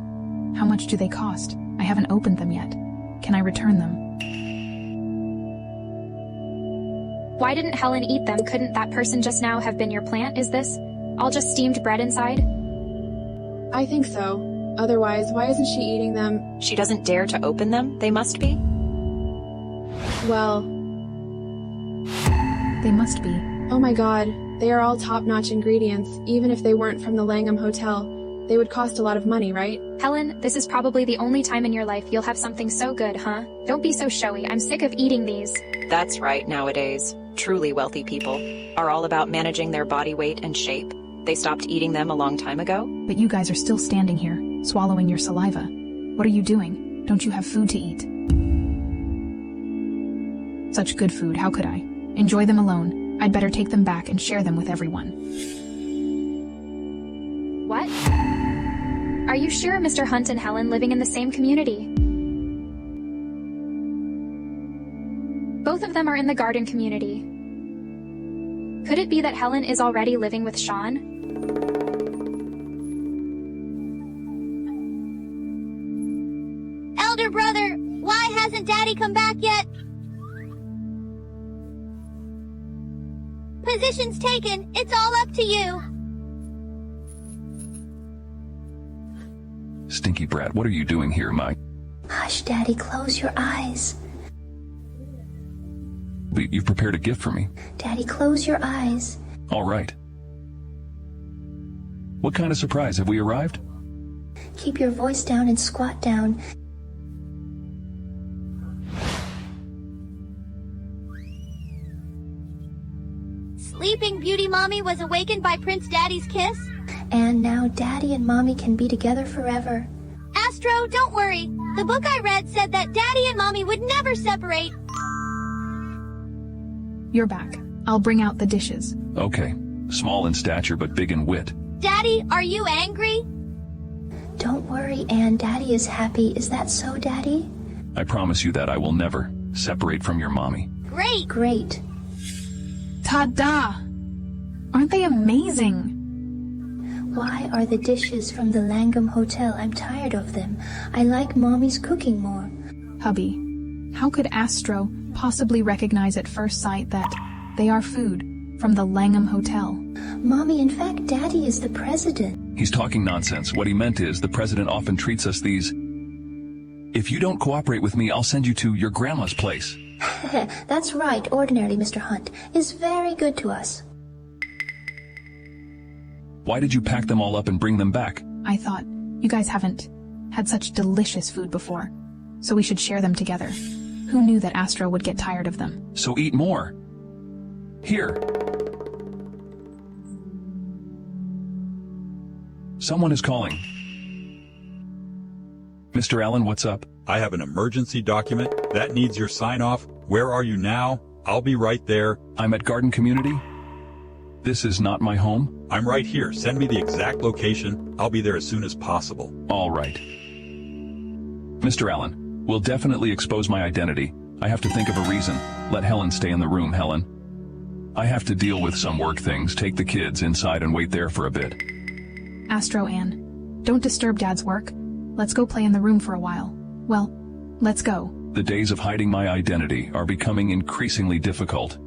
How much do they cost? I haven't opened them yet. Can I return them? Why didn't Helen eat them? Couldn't that person just now have been your plant? Is this all just steamed bread inside? I think so. Otherwise, why isn't she eating them? She doesn't dare to open them? They must be? Well... They must be. Oh my god, they are all top-notch ingredients. Even if they weren't from the Langham Hotel, they would cost a lot of money, right? Helen, this is probably the only time in your life you'll have something so good, huh? Don't be so showy. I'm sick of eating these. That's right, nowadays. Truly wealthy people are all about managing their body weight and shape. They stopped eating them a long time ago. But you guys are still standing here, swallowing your saliva. What are you doing? Don't you have food to eat? Such good food, how could I? Enjoy them alone. I'd better take them back and share them with everyone. What? Are you sure Mr. Hunt and Helen living in the same community? Both of them are in the garden community. Could it be that Helen is already living with Sean? Elder brother, why hasn't Daddy come back yet? Position's taken. It's all up to you. Stinky brat, what are you doing here, Mike? Hush, Daddy, close your eyes. You've prepared a gift for me. Daddy, close your eyes. All right. What kind of surprise? Have we arrived? Keep your voice down and squat down. Sleeping Beauty Mommy was awakened by Prince Daddy's kiss? And now Daddy and Mommy can be together forever. Astro, don't worry. The book I read said that Daddy and Mommy would never separate. You're back. I'll bring out the dishes. Okay. Small in stature but big in wit. Daddy, are you angry? Don't worry, Anne. Daddy is happy. Is that so, Daddy? I promise you that I will never separate from your mommy. Great. Great. Ta-da! Aren't they amazing? Why are the dishes from the Langham Hotel? I'm tired of them. I like Mommy's cooking more. Hubby, how could Astro possibly recognize at first sight that they are food from the Langham Hotel? Mommy, in fact, Daddy is the president. He's talking nonsense. What he meant is the president often treats us these... If you don't cooperate with me, I'll send you to your grandma's place. That's right. Ordinarily, Mr. Hunt is very good to us. Why did you pack them all up and bring them back? I thought you guys haven't had such delicious food before, so we should share them together. Who knew that Astra would get tired of them? So eat more. Here. Someone is calling. Mr. Allen, what's up? I have an emergency document that needs your sign-off. Where are you now? I'll be right there. I'm at Garden Community. This is not my home. I'm right here. Send me the exact location. I'll be there as soon as possible. All right. Mr. Allen, we'll definitely expose my identity. I have to think of a reason. Let Helen stay in the room, Helen. I have to deal with some work things. Take the kids inside and wait there for a bit. Astro, Anne, don't disturb Dad's work. Let's go play in the room for a while. Well, let's go. The days of hiding my identity are becoming increasingly difficult.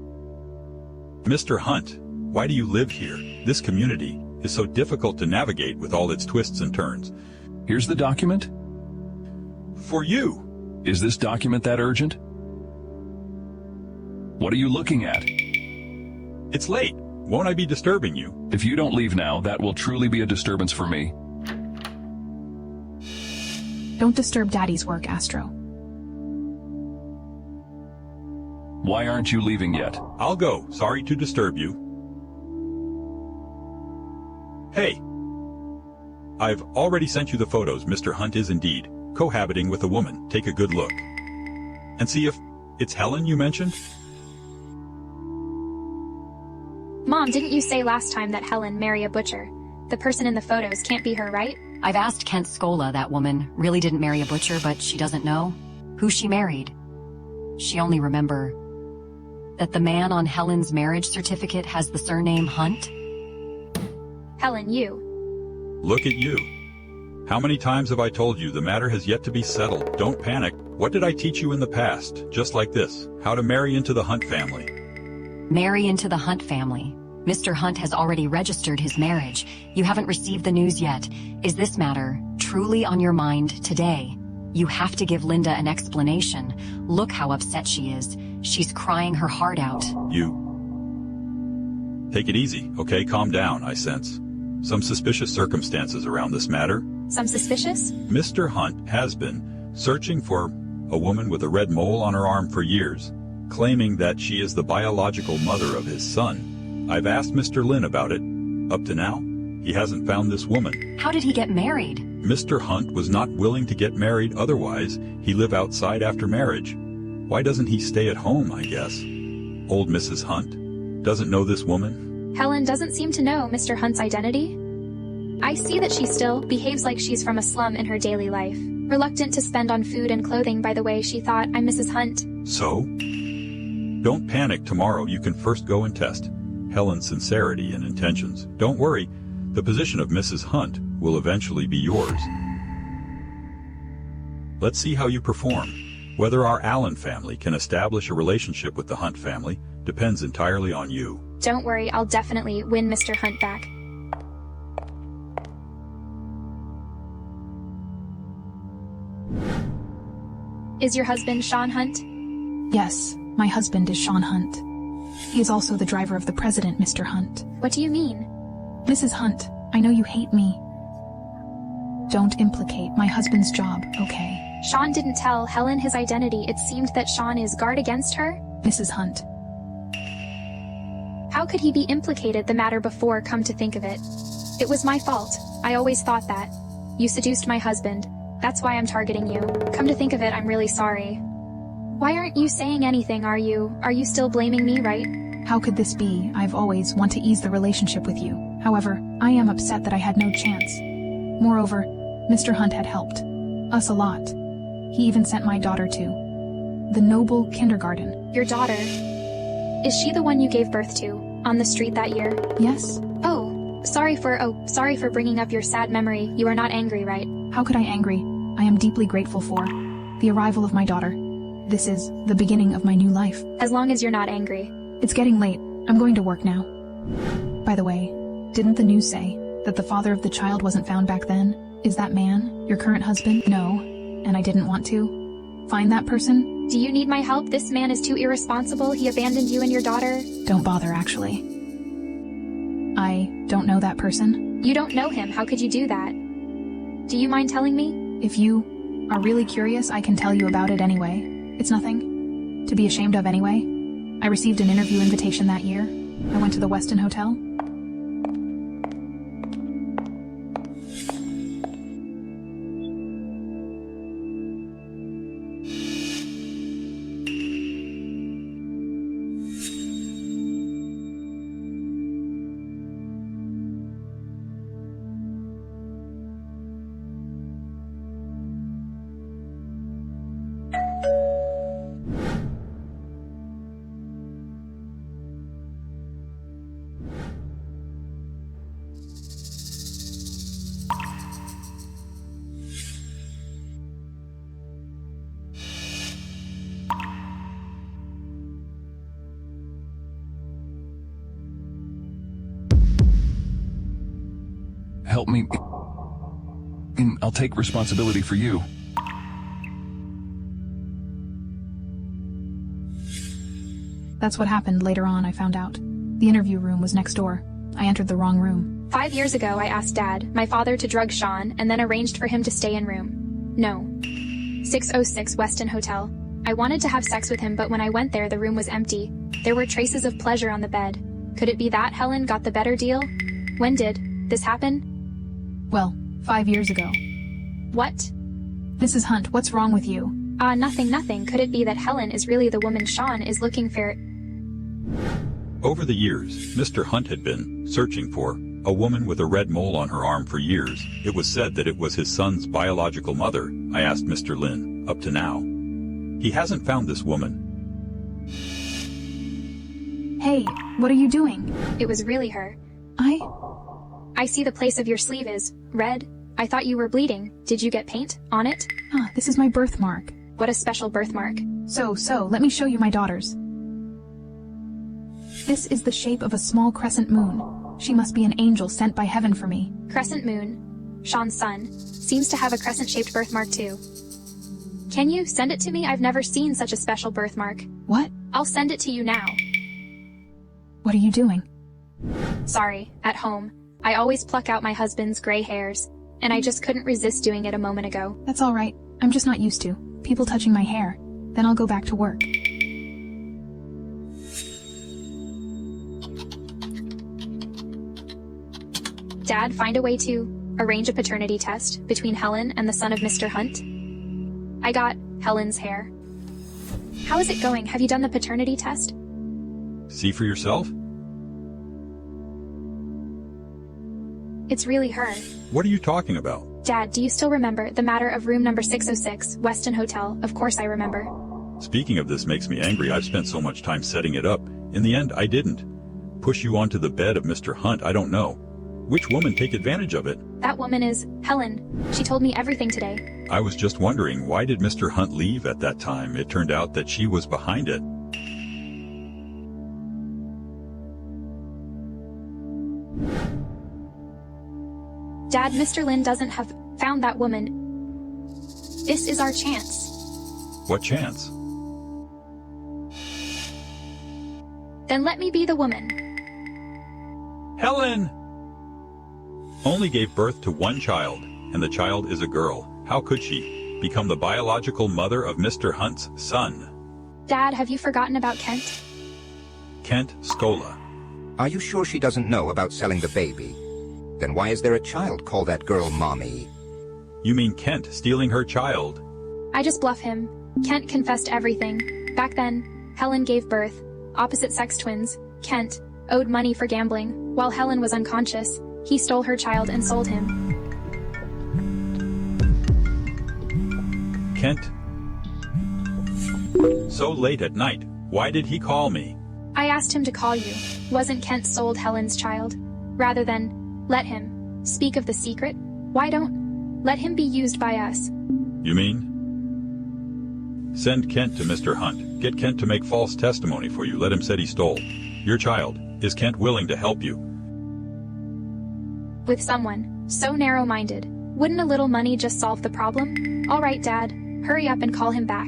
Mr. Hunt, why do you live here? This community is so difficult to navigate with all its twists and turns. Here's the document. For you. Is this document that urgent? What are you looking at? It's late. Won't I be disturbing you? If you don't leave now, that will truly be a disturbance for me. Don't disturb Daddy's work, Astro. Why aren't you leaving yet? I'll go. Sorry to disturb you. Hey. I've already sent you the photos. Mr. Hunt is indeed cohabiting with a woman. Take a good look. And see if it's Helen you mentioned? Mom, didn't you say last time that Helen marry a butcher? The person in the photos can't be her, right? I've asked Kent Scola, that woman really didn't marry a butcher, but she doesn't know who she married. She only remember that the man on Helen's marriage certificate has the surname Hunt. Helen, you. Look at you. How many times have I told you the matter has yet to be settled? Don't panic. What did I teach you in the past? Just like this. How to marry into the Hunt family. Marry into the Hunt family. Mr. Hunt has already registered his marriage. You haven't received the news yet. Is this matter truly on your mind today? You have to give Linda an explanation. Look how upset she is. She's crying her heart out. You. Take it easy, okay? Calm down, I sense some suspicious circumstances around this matter. Some suspicious? Mr. Hunt has been searching for a woman with a red mole on her arm for years, claiming that she is the biological mother of his son. I've asked Mr. Lin about it. Up to now, he hasn't found this woman. How did he get married? Mr. Hunt was not willing to get married, otherwise he'd live outside after marriage. Why doesn't he stay at home, I guess? Old Mrs. Hunt doesn't know this woman. Helen doesn't seem to know Mr. Hunt's identity. I see that she still behaves like she's from a slum in her daily life. Reluctant to spend on food and clothing by the way she thought I'm Mrs. Hunt. So? Don't panic. Tomorrow you can first go and test Helen's sincerity and intentions. Don't worry, the position of Mrs. Hunt will eventually be yours. Let's see how you perform. Whether our Allen family can establish a relationship with the Hunt family depends entirely on you. Don't worry, I'll definitely win Mr. Hunt back. Is your husband Sean Hunt? Yes, my husband is Sean Hunt. He is also the driver of the president, Mr. Hunt. What do you mean? Mrs. Hunt, I know you hate me. Don't implicate my husband's job, okay? Sean didn't tell Helen his identity. It seemed that Sean is guard against her. Mrs. Hunt. How could he be implicated the matter before, come to think of it? It was my fault. I always thought that. You seduced my husband. That's why I'm targeting you. Come to think of it, I'm really sorry. Why aren't you saying anything, are you? Are you still blaming me, right? How could this be? I've always wanted to ease the relationship with you. However, I am upset that I had no chance. Moreover, Mr. Hunt had helped us a lot. He even sent my daughter to the noble kindergarten. Your daughter? Is she the one you gave birth to on the street that year? Yes. Sorry for bringing up your sad memory. You are not angry, right? How could I angry? I am deeply grateful for the arrival of my daughter. This is the beginning of my new life. As long as you're not angry. It's getting late. I'm going to work now. By the way, didn't the news say that the father of the child wasn't found back then? Is that man your current husband? No, and I didn't want to find that person. Do you need my help? This man is too irresponsible. He abandoned you and your daughter. Don't bother, actually. I don't know that person. You don't know him. How could you do that? Do you mind telling me? If you are really curious, I can tell you about it anyway. It's nothing to be ashamed of anyway. I received an interview invitation that year. I went to the Westin Hotel. Help me, and I'll take responsibility for you. That's what happened later on, I found out. The interview room was next door. I entered the wrong room. 5 years ago, I asked Dad, my father, to drug Sean, and then arranged for him to stay in room. No. 606 Westin Hotel. I wanted to have sex with him, but when I went there, the room was empty. There were traces of pleasure on the bed. Could it be that Helen got the better deal? When did this happen? Well, 5 years ago. What? Mrs. Hunt, what's wrong with you? Nothing. Could it be that Helen is really the woman Sean is looking for? Over the years, Mr. Hunt had been searching for a woman with a red mole on her arm for years. It was said that it was his son's biological mother. I asked Mr. Lin. Up to now, he hasn't found this woman. Hey, what are you doing? It was really her. I see the place of your sleeve is red. I thought you were bleeding. Did you get paint on it? This is my birthmark. What a special birthmark. So, let me show you my daughter's. This is the shape of a small crescent moon. She must be an angel sent by heaven for me. Crescent moon. Sean's son seems to have a crescent-shaped birthmark too. Can you send it to me? I've never seen such a special birthmark. What? I'll send it to you now. What are you doing? Sorry, at home. I always pluck out my husband's gray hairs, and I just couldn't resist doing it a moment ago. That's all right. I'm just not used to people touching my hair. Then I'll go back to work. Dad, find a way to arrange a paternity test between Helen and the son of Mr. Hunt. I got Helen's hair. How is it going? Have you done the paternity test? See for yourself? It's really her. What are you talking about? Dad, do you still remember the matter of room number 606, Westin Hotel? Of course I remember. Speaking of this makes me angry. I've spent so much time setting it up. In the end, I didn't push you onto the bed of Mr. Hunt. I don't know. Which woman take advantage of it? That woman is Helen. She told me everything today. I was just wondering, why did Mr. Hunt leave at that time? It turned out that she was behind it. Dad, Mr. Lin doesn't have found that woman. This is our chance. What chance? Then let me be the woman. Helen! Only gave birth to one child, and the child is a girl. How could she become the biological mother of Mr. Hunt's son? Dad, have you forgotten about Kent? Kent Scola. Are you sure she doesn't know about selling the baby? Then why is there a child called that girl Mommy? You mean Kent stealing her child? I just bluff him. Kent confessed everything. Back then, Helen gave birth. Opposite-sex twins. Kent owed money for gambling. While Helen was unconscious, he stole her child and sold him. Kent? So late at night, why did he call me? I asked him to call you. Wasn't Kent sold Helen's child? Rather than let him speak of the secret, why don't let him be used by us? You mean? Send Kent to Mr. Hunt. Get Kent to make false testimony for you. Let him say he stole your child. Is Kent willing to help you? With someone so narrow-minded, wouldn't a little money just solve the problem? All right, Dad. Hurry up and call him back.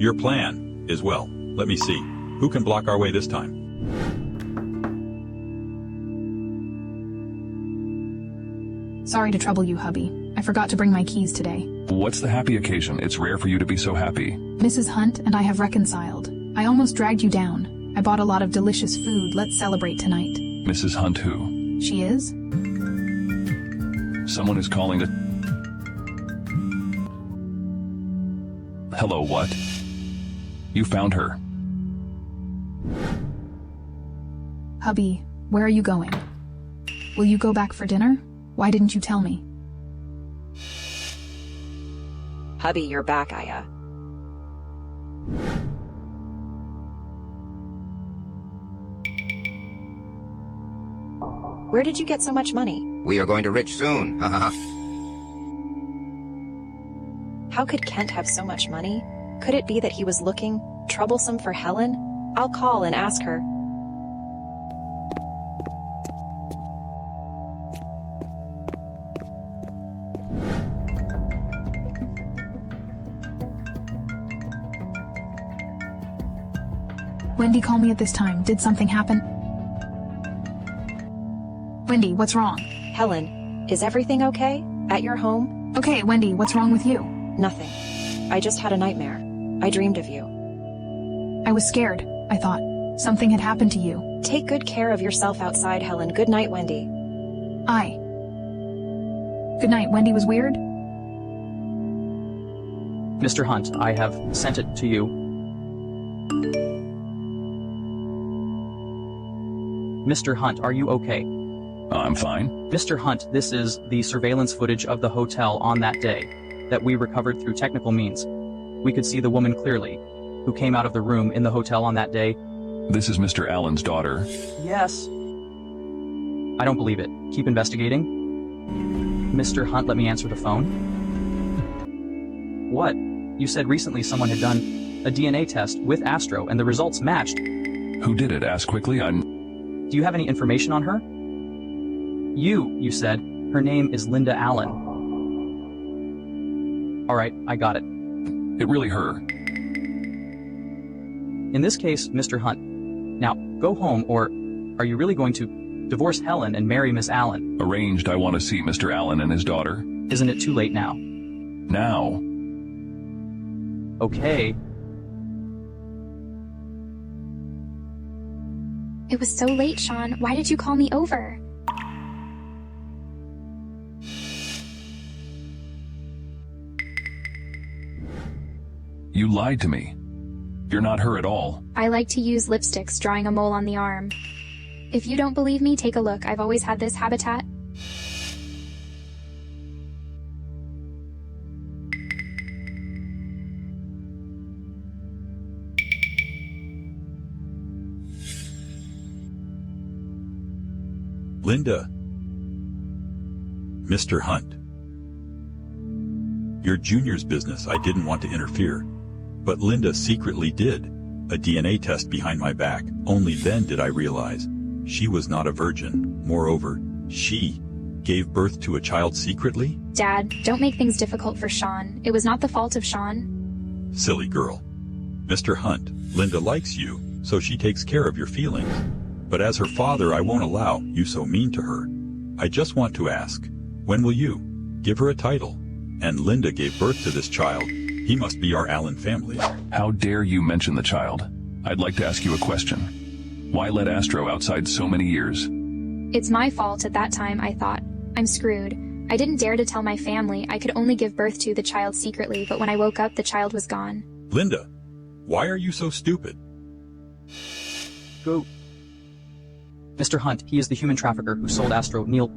Your plan is well. Let me see. Who can block our way this time? Sorry to trouble you, hubby. I forgot to bring my keys today. What's the happy occasion? It's rare for you to be so happy. Mrs. Hunt and I have reconciled. I almost dragged you down. I bought a lot of delicious food. Let's celebrate tonight. Mrs. Hunt who? She is? Someone is calling the... Hello, what? You found her. Hubby, where are you going? Will you go back for dinner? Why didn't you tell me? Hubby, you're back, Aya. Where did you get so much money? We are going to rich soon. How could Kent have so much money? Could it be that he was looking troublesome for Helen? I'll call and ask her. Wendy, call me at this time. Did something happen? Wendy, what's wrong? Helen, is everything okay? At your home? Okay, Wendy, what's wrong with you? Nothing. I just had a nightmare. I dreamed of you. I was scared. I thought something had happened to you. Take good care of yourself outside, Helen. Good night, Wendy. Good night. Wendy was weird? Mr. Hunt, I have sent it to you. Mr. Hunt, are you okay? I'm fine. Mr. Hunt, this is the surveillance footage of the hotel on that day that we recovered through technical means. We could see the woman clearly, who came out of the room in the hotel on that day. This is Mr. Allen's daughter. Yes. I don't believe it. Keep investigating. Mr. Hunt, let me answer the phone. What? You said recently someone had done a DNA test with Astra and the results matched. Who did it? Ask quickly. Do you have any information on her? You said. Her name is Linda Allen. All right, I got it. It really her. In this case, Mr. Hunt, now go home, or are you really going to divorce Helen and marry Miss Allen? Arranged. I want to see Mr. Allen and his daughter. Isn't it too late now? Now. Okay. It was so late, Sean. Why did you call me over? You lied to me. You're not her at all. I like to use lipsticks drawing a mole on the arm. If you don't believe me, take a look. I've always had this habitat. Linda. Mr. Hunt. Your junior's business, I didn't want to interfere. But Linda secretly did a DNA test behind my back. Only then did I realize she was not a virgin. Moreover, she gave birth to a child secretly? Dad, don't make things difficult for Sean. It was not the fault of Sean. Silly girl. Mr. Hunt, Linda likes you, so she takes care of your feelings. But as her father, I won't allow you so mean to her. I just want to ask, when will you give her a title? And Linda gave birth to this child. He must be our Allen family. How dare you mention the child? I'd like to ask you a question. Why let Astro outside so many years? It's my fault at that time, I thought. I'm screwed. I didn't dare to tell my family I could only give birth to the child secretly, but when I woke up, the child was gone. Linda, why are you so stupid? Go. Mr. Hunt, he is the human trafficker who sold Astro Neil.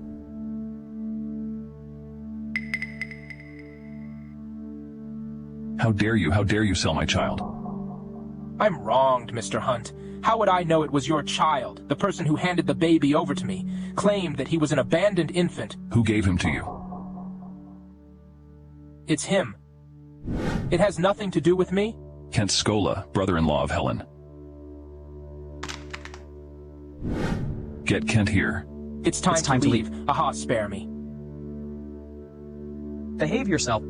How dare you sell my child? I'm wronged, Mr. Hunt. How would I know it was your child? The person who handed the baby over to me claimed that he was an abandoned infant. Who gave him to you? It's him. It has nothing to do with me? Kent Scola, brother-in-law of Helen. Get Kent here. It's time to leave. Aha, spare me. Behave yourself.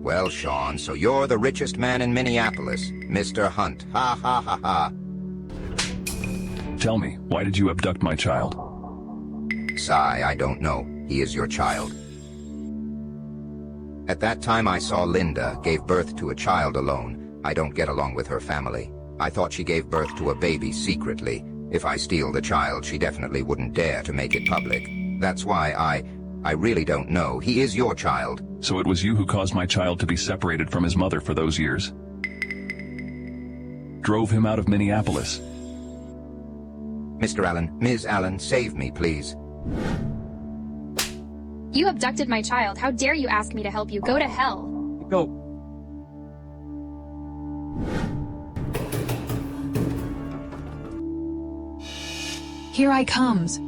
Well, Sean, so you're the richest man in Minneapolis, Mr. Hunt. Ha ha ha ha. Tell me, why did you abduct my child? Sigh, I don't know. He is your child. At that time I saw Linda gave birth to a child alone. I don't get along with her family. I thought she gave birth to a baby secretly. If I steal the child, she definitely wouldn't dare to make it public. That's why I really don't know. He is your child. So it was you who caused my child to be separated from his mother for those years? Drove him out of Minneapolis? Mr. Allen, Ms. Allen, save me, please. You abducted my child. How dare you ask me to help you? Go to hell. Go. Here I comes.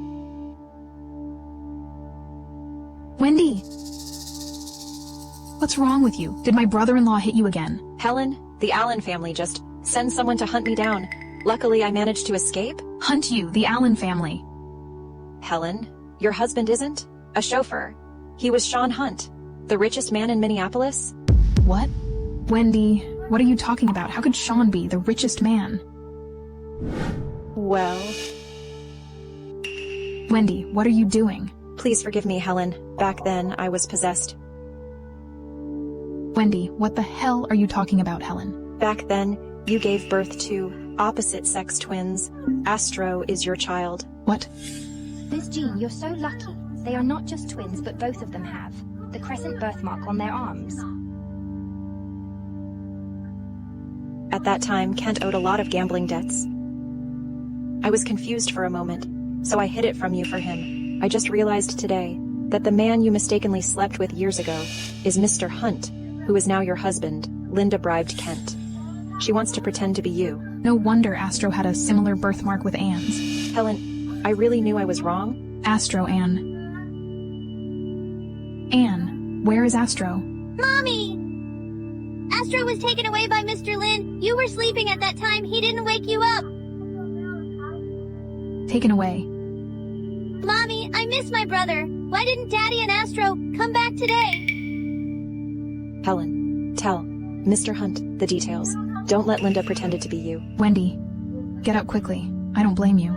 Wendy! What's wrong with you? Did my brother-in-law hit you again? Helen, the Allen family just sent someone to hunt me down. Luckily, I managed to escape. Hunt you, the Allen family. Helen, your husband isn't? A chauffeur. He was Sean Hunt, the richest man in Minneapolis. What? Wendy, what are you talking about? How could Sean be the richest man? Well... Wendy, what are you doing? Please forgive me, Helen. Back then, I was possessed. Wendy, what the hell are you talking about, Helen? Back then, you gave birth to opposite-sex twins. Astro is your child. What? Miss Jean, you're so lucky. They are not just twins, but both of them have the crescent birthmark on their arms. At that time, Kent owed a lot of gambling debts. I was confused for a moment, so I hid it from you for him. I just realized today that the man you mistakenly slept with years ago is Mr. Hunt, who is now your husband. Linda bribed Kent. She wants to pretend to be you. No wonder Astro had a similar birthmark with Anne's. Helen, I really knew I was wrong. Astro, Anne. Anne, where is Astro? Mommy! Astra was taken away by Mr. Lin. You were sleeping at that time. He didn't wake you up. Taken away. Mommy, I miss my brother. Why didn't Daddy and Astro come back today? Helen, tell Mr. Hunt the details. Don't let Linda pretend it to be you. Wendy, get up quickly. I don't blame you.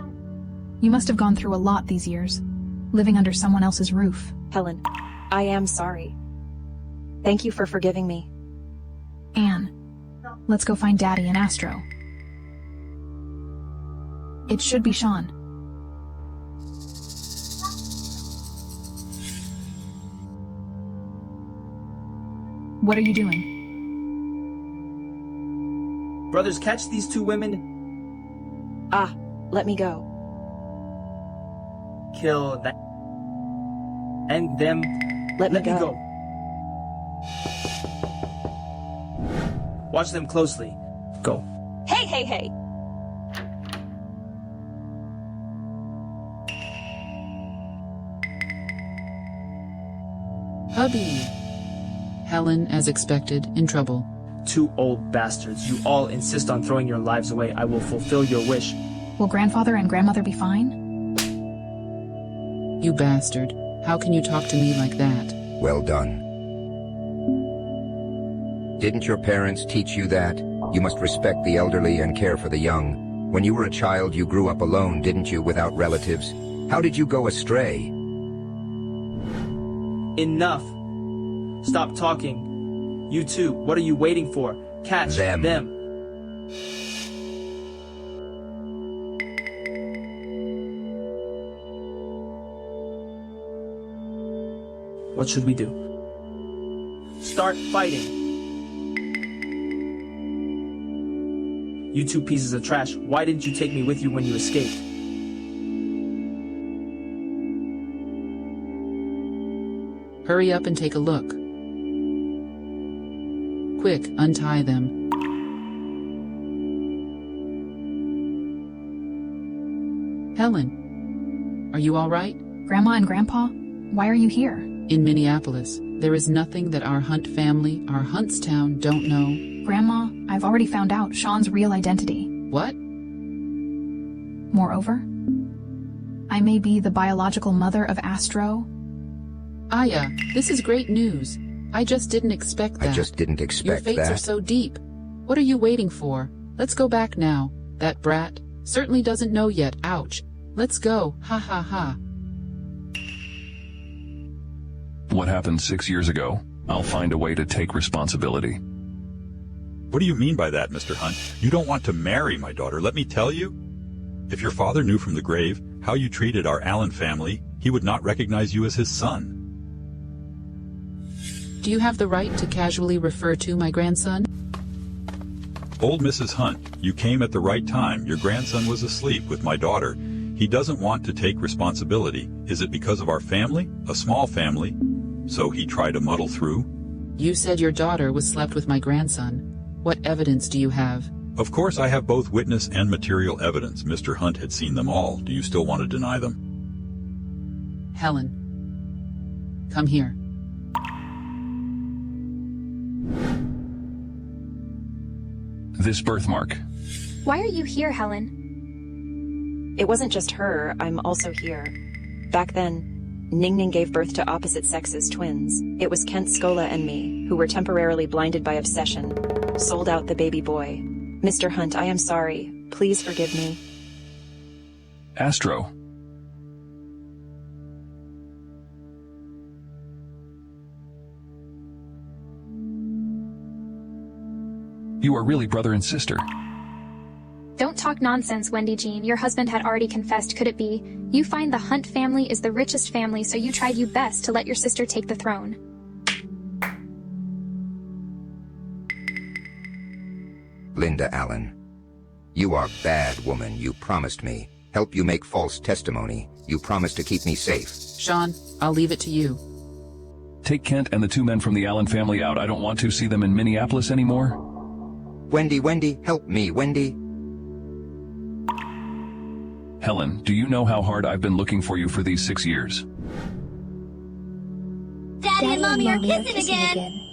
You must have gone through a lot these years, living under someone else's roof. Helen, I am sorry. Thank you for forgiving me. Anne, let's go find Daddy and Astro. It should be Sean. What are you doing? Brothers, catch these two women. Ah, let me go. Kill that. And them. Let me go. Watch them closely. Go. Hey, hey, hey! Hubby. Helen, as expected, in trouble. Two old bastards. You all insist on throwing your lives away. I will fulfill your wish. Will grandfather and grandmother be fine? You bastard. How can you talk to me like that? Well done. Didn't your parents teach you that? You must respect the elderly and care for the young. When you were a child, you grew up alone, didn't you, without relatives? How did you go astray? Enough. Stop talking. You two, what are you waiting for? Catch them. What should we do? Start fighting. You two pieces of trash, why didn't you take me with you when you escaped? Hurry up and take a look. Quick, untie them. Helen, are you all right? Grandma and Grandpa, why are you here? In Minneapolis, there is nothing that our Hunt family, our Huntstown, don't know. Grandma, I've already found out Sean's real identity. What? Moreover, I may be the biological mother of Astra. Aya, this is great news. I just didn't expect that. I just didn't expect Your fates that. are so deep. What are you waiting for? Let's go back now. That brat certainly doesn't know yet. Ouch. Let's go. Ha ha ha. What happened 6 years ago, I'll find a way to take responsibility. What do you mean by that, Mr. Hunt? You don't want to marry my daughter, let me tell you. If your father knew from the grave how you treated our Allen family, he would not recognize you as his son. Do you have the right to casually refer to my grandson? Old Mrs. Hunt, you came at the right time. Your grandson was asleep with my daughter. He doesn't want to take responsibility. Is it because of our family? A small family? So he tried to muddle through? You said your daughter was slept with my grandson. What evidence do you have? Of course I have both witness and material evidence. Mr. Hunt had seen them all. Do you still want to deny them? Helen, come here. This birthmark. Why are you here, Helen? It wasn't just her, I'm also here. Back then, Ning Ning gave birth to opposite sexes twins. It was Kent Scola and me, who were temporarily blinded by obsession, sold out the baby boy. Mr. Hunt, I am sorry. Please forgive me. Astro. You are really brother and sister. Don't talk nonsense, Wendy Jean. Your husband had already confessed, could it be? You find the Hunt family is the richest family, so you tried your best to let your sister take the throne. Linda Allen, you are bad woman. You promised me. Help you make false testimony. You promised to keep me safe. Sean, I'll leave it to you. Take Kent and the two men from the Allen family out. I don't want to see them in Minneapolis anymore. Wendy, help me, Wendy. Helen, do you know how hard I've been looking for you for these 6 years? Daddy and Mommy are kissing again.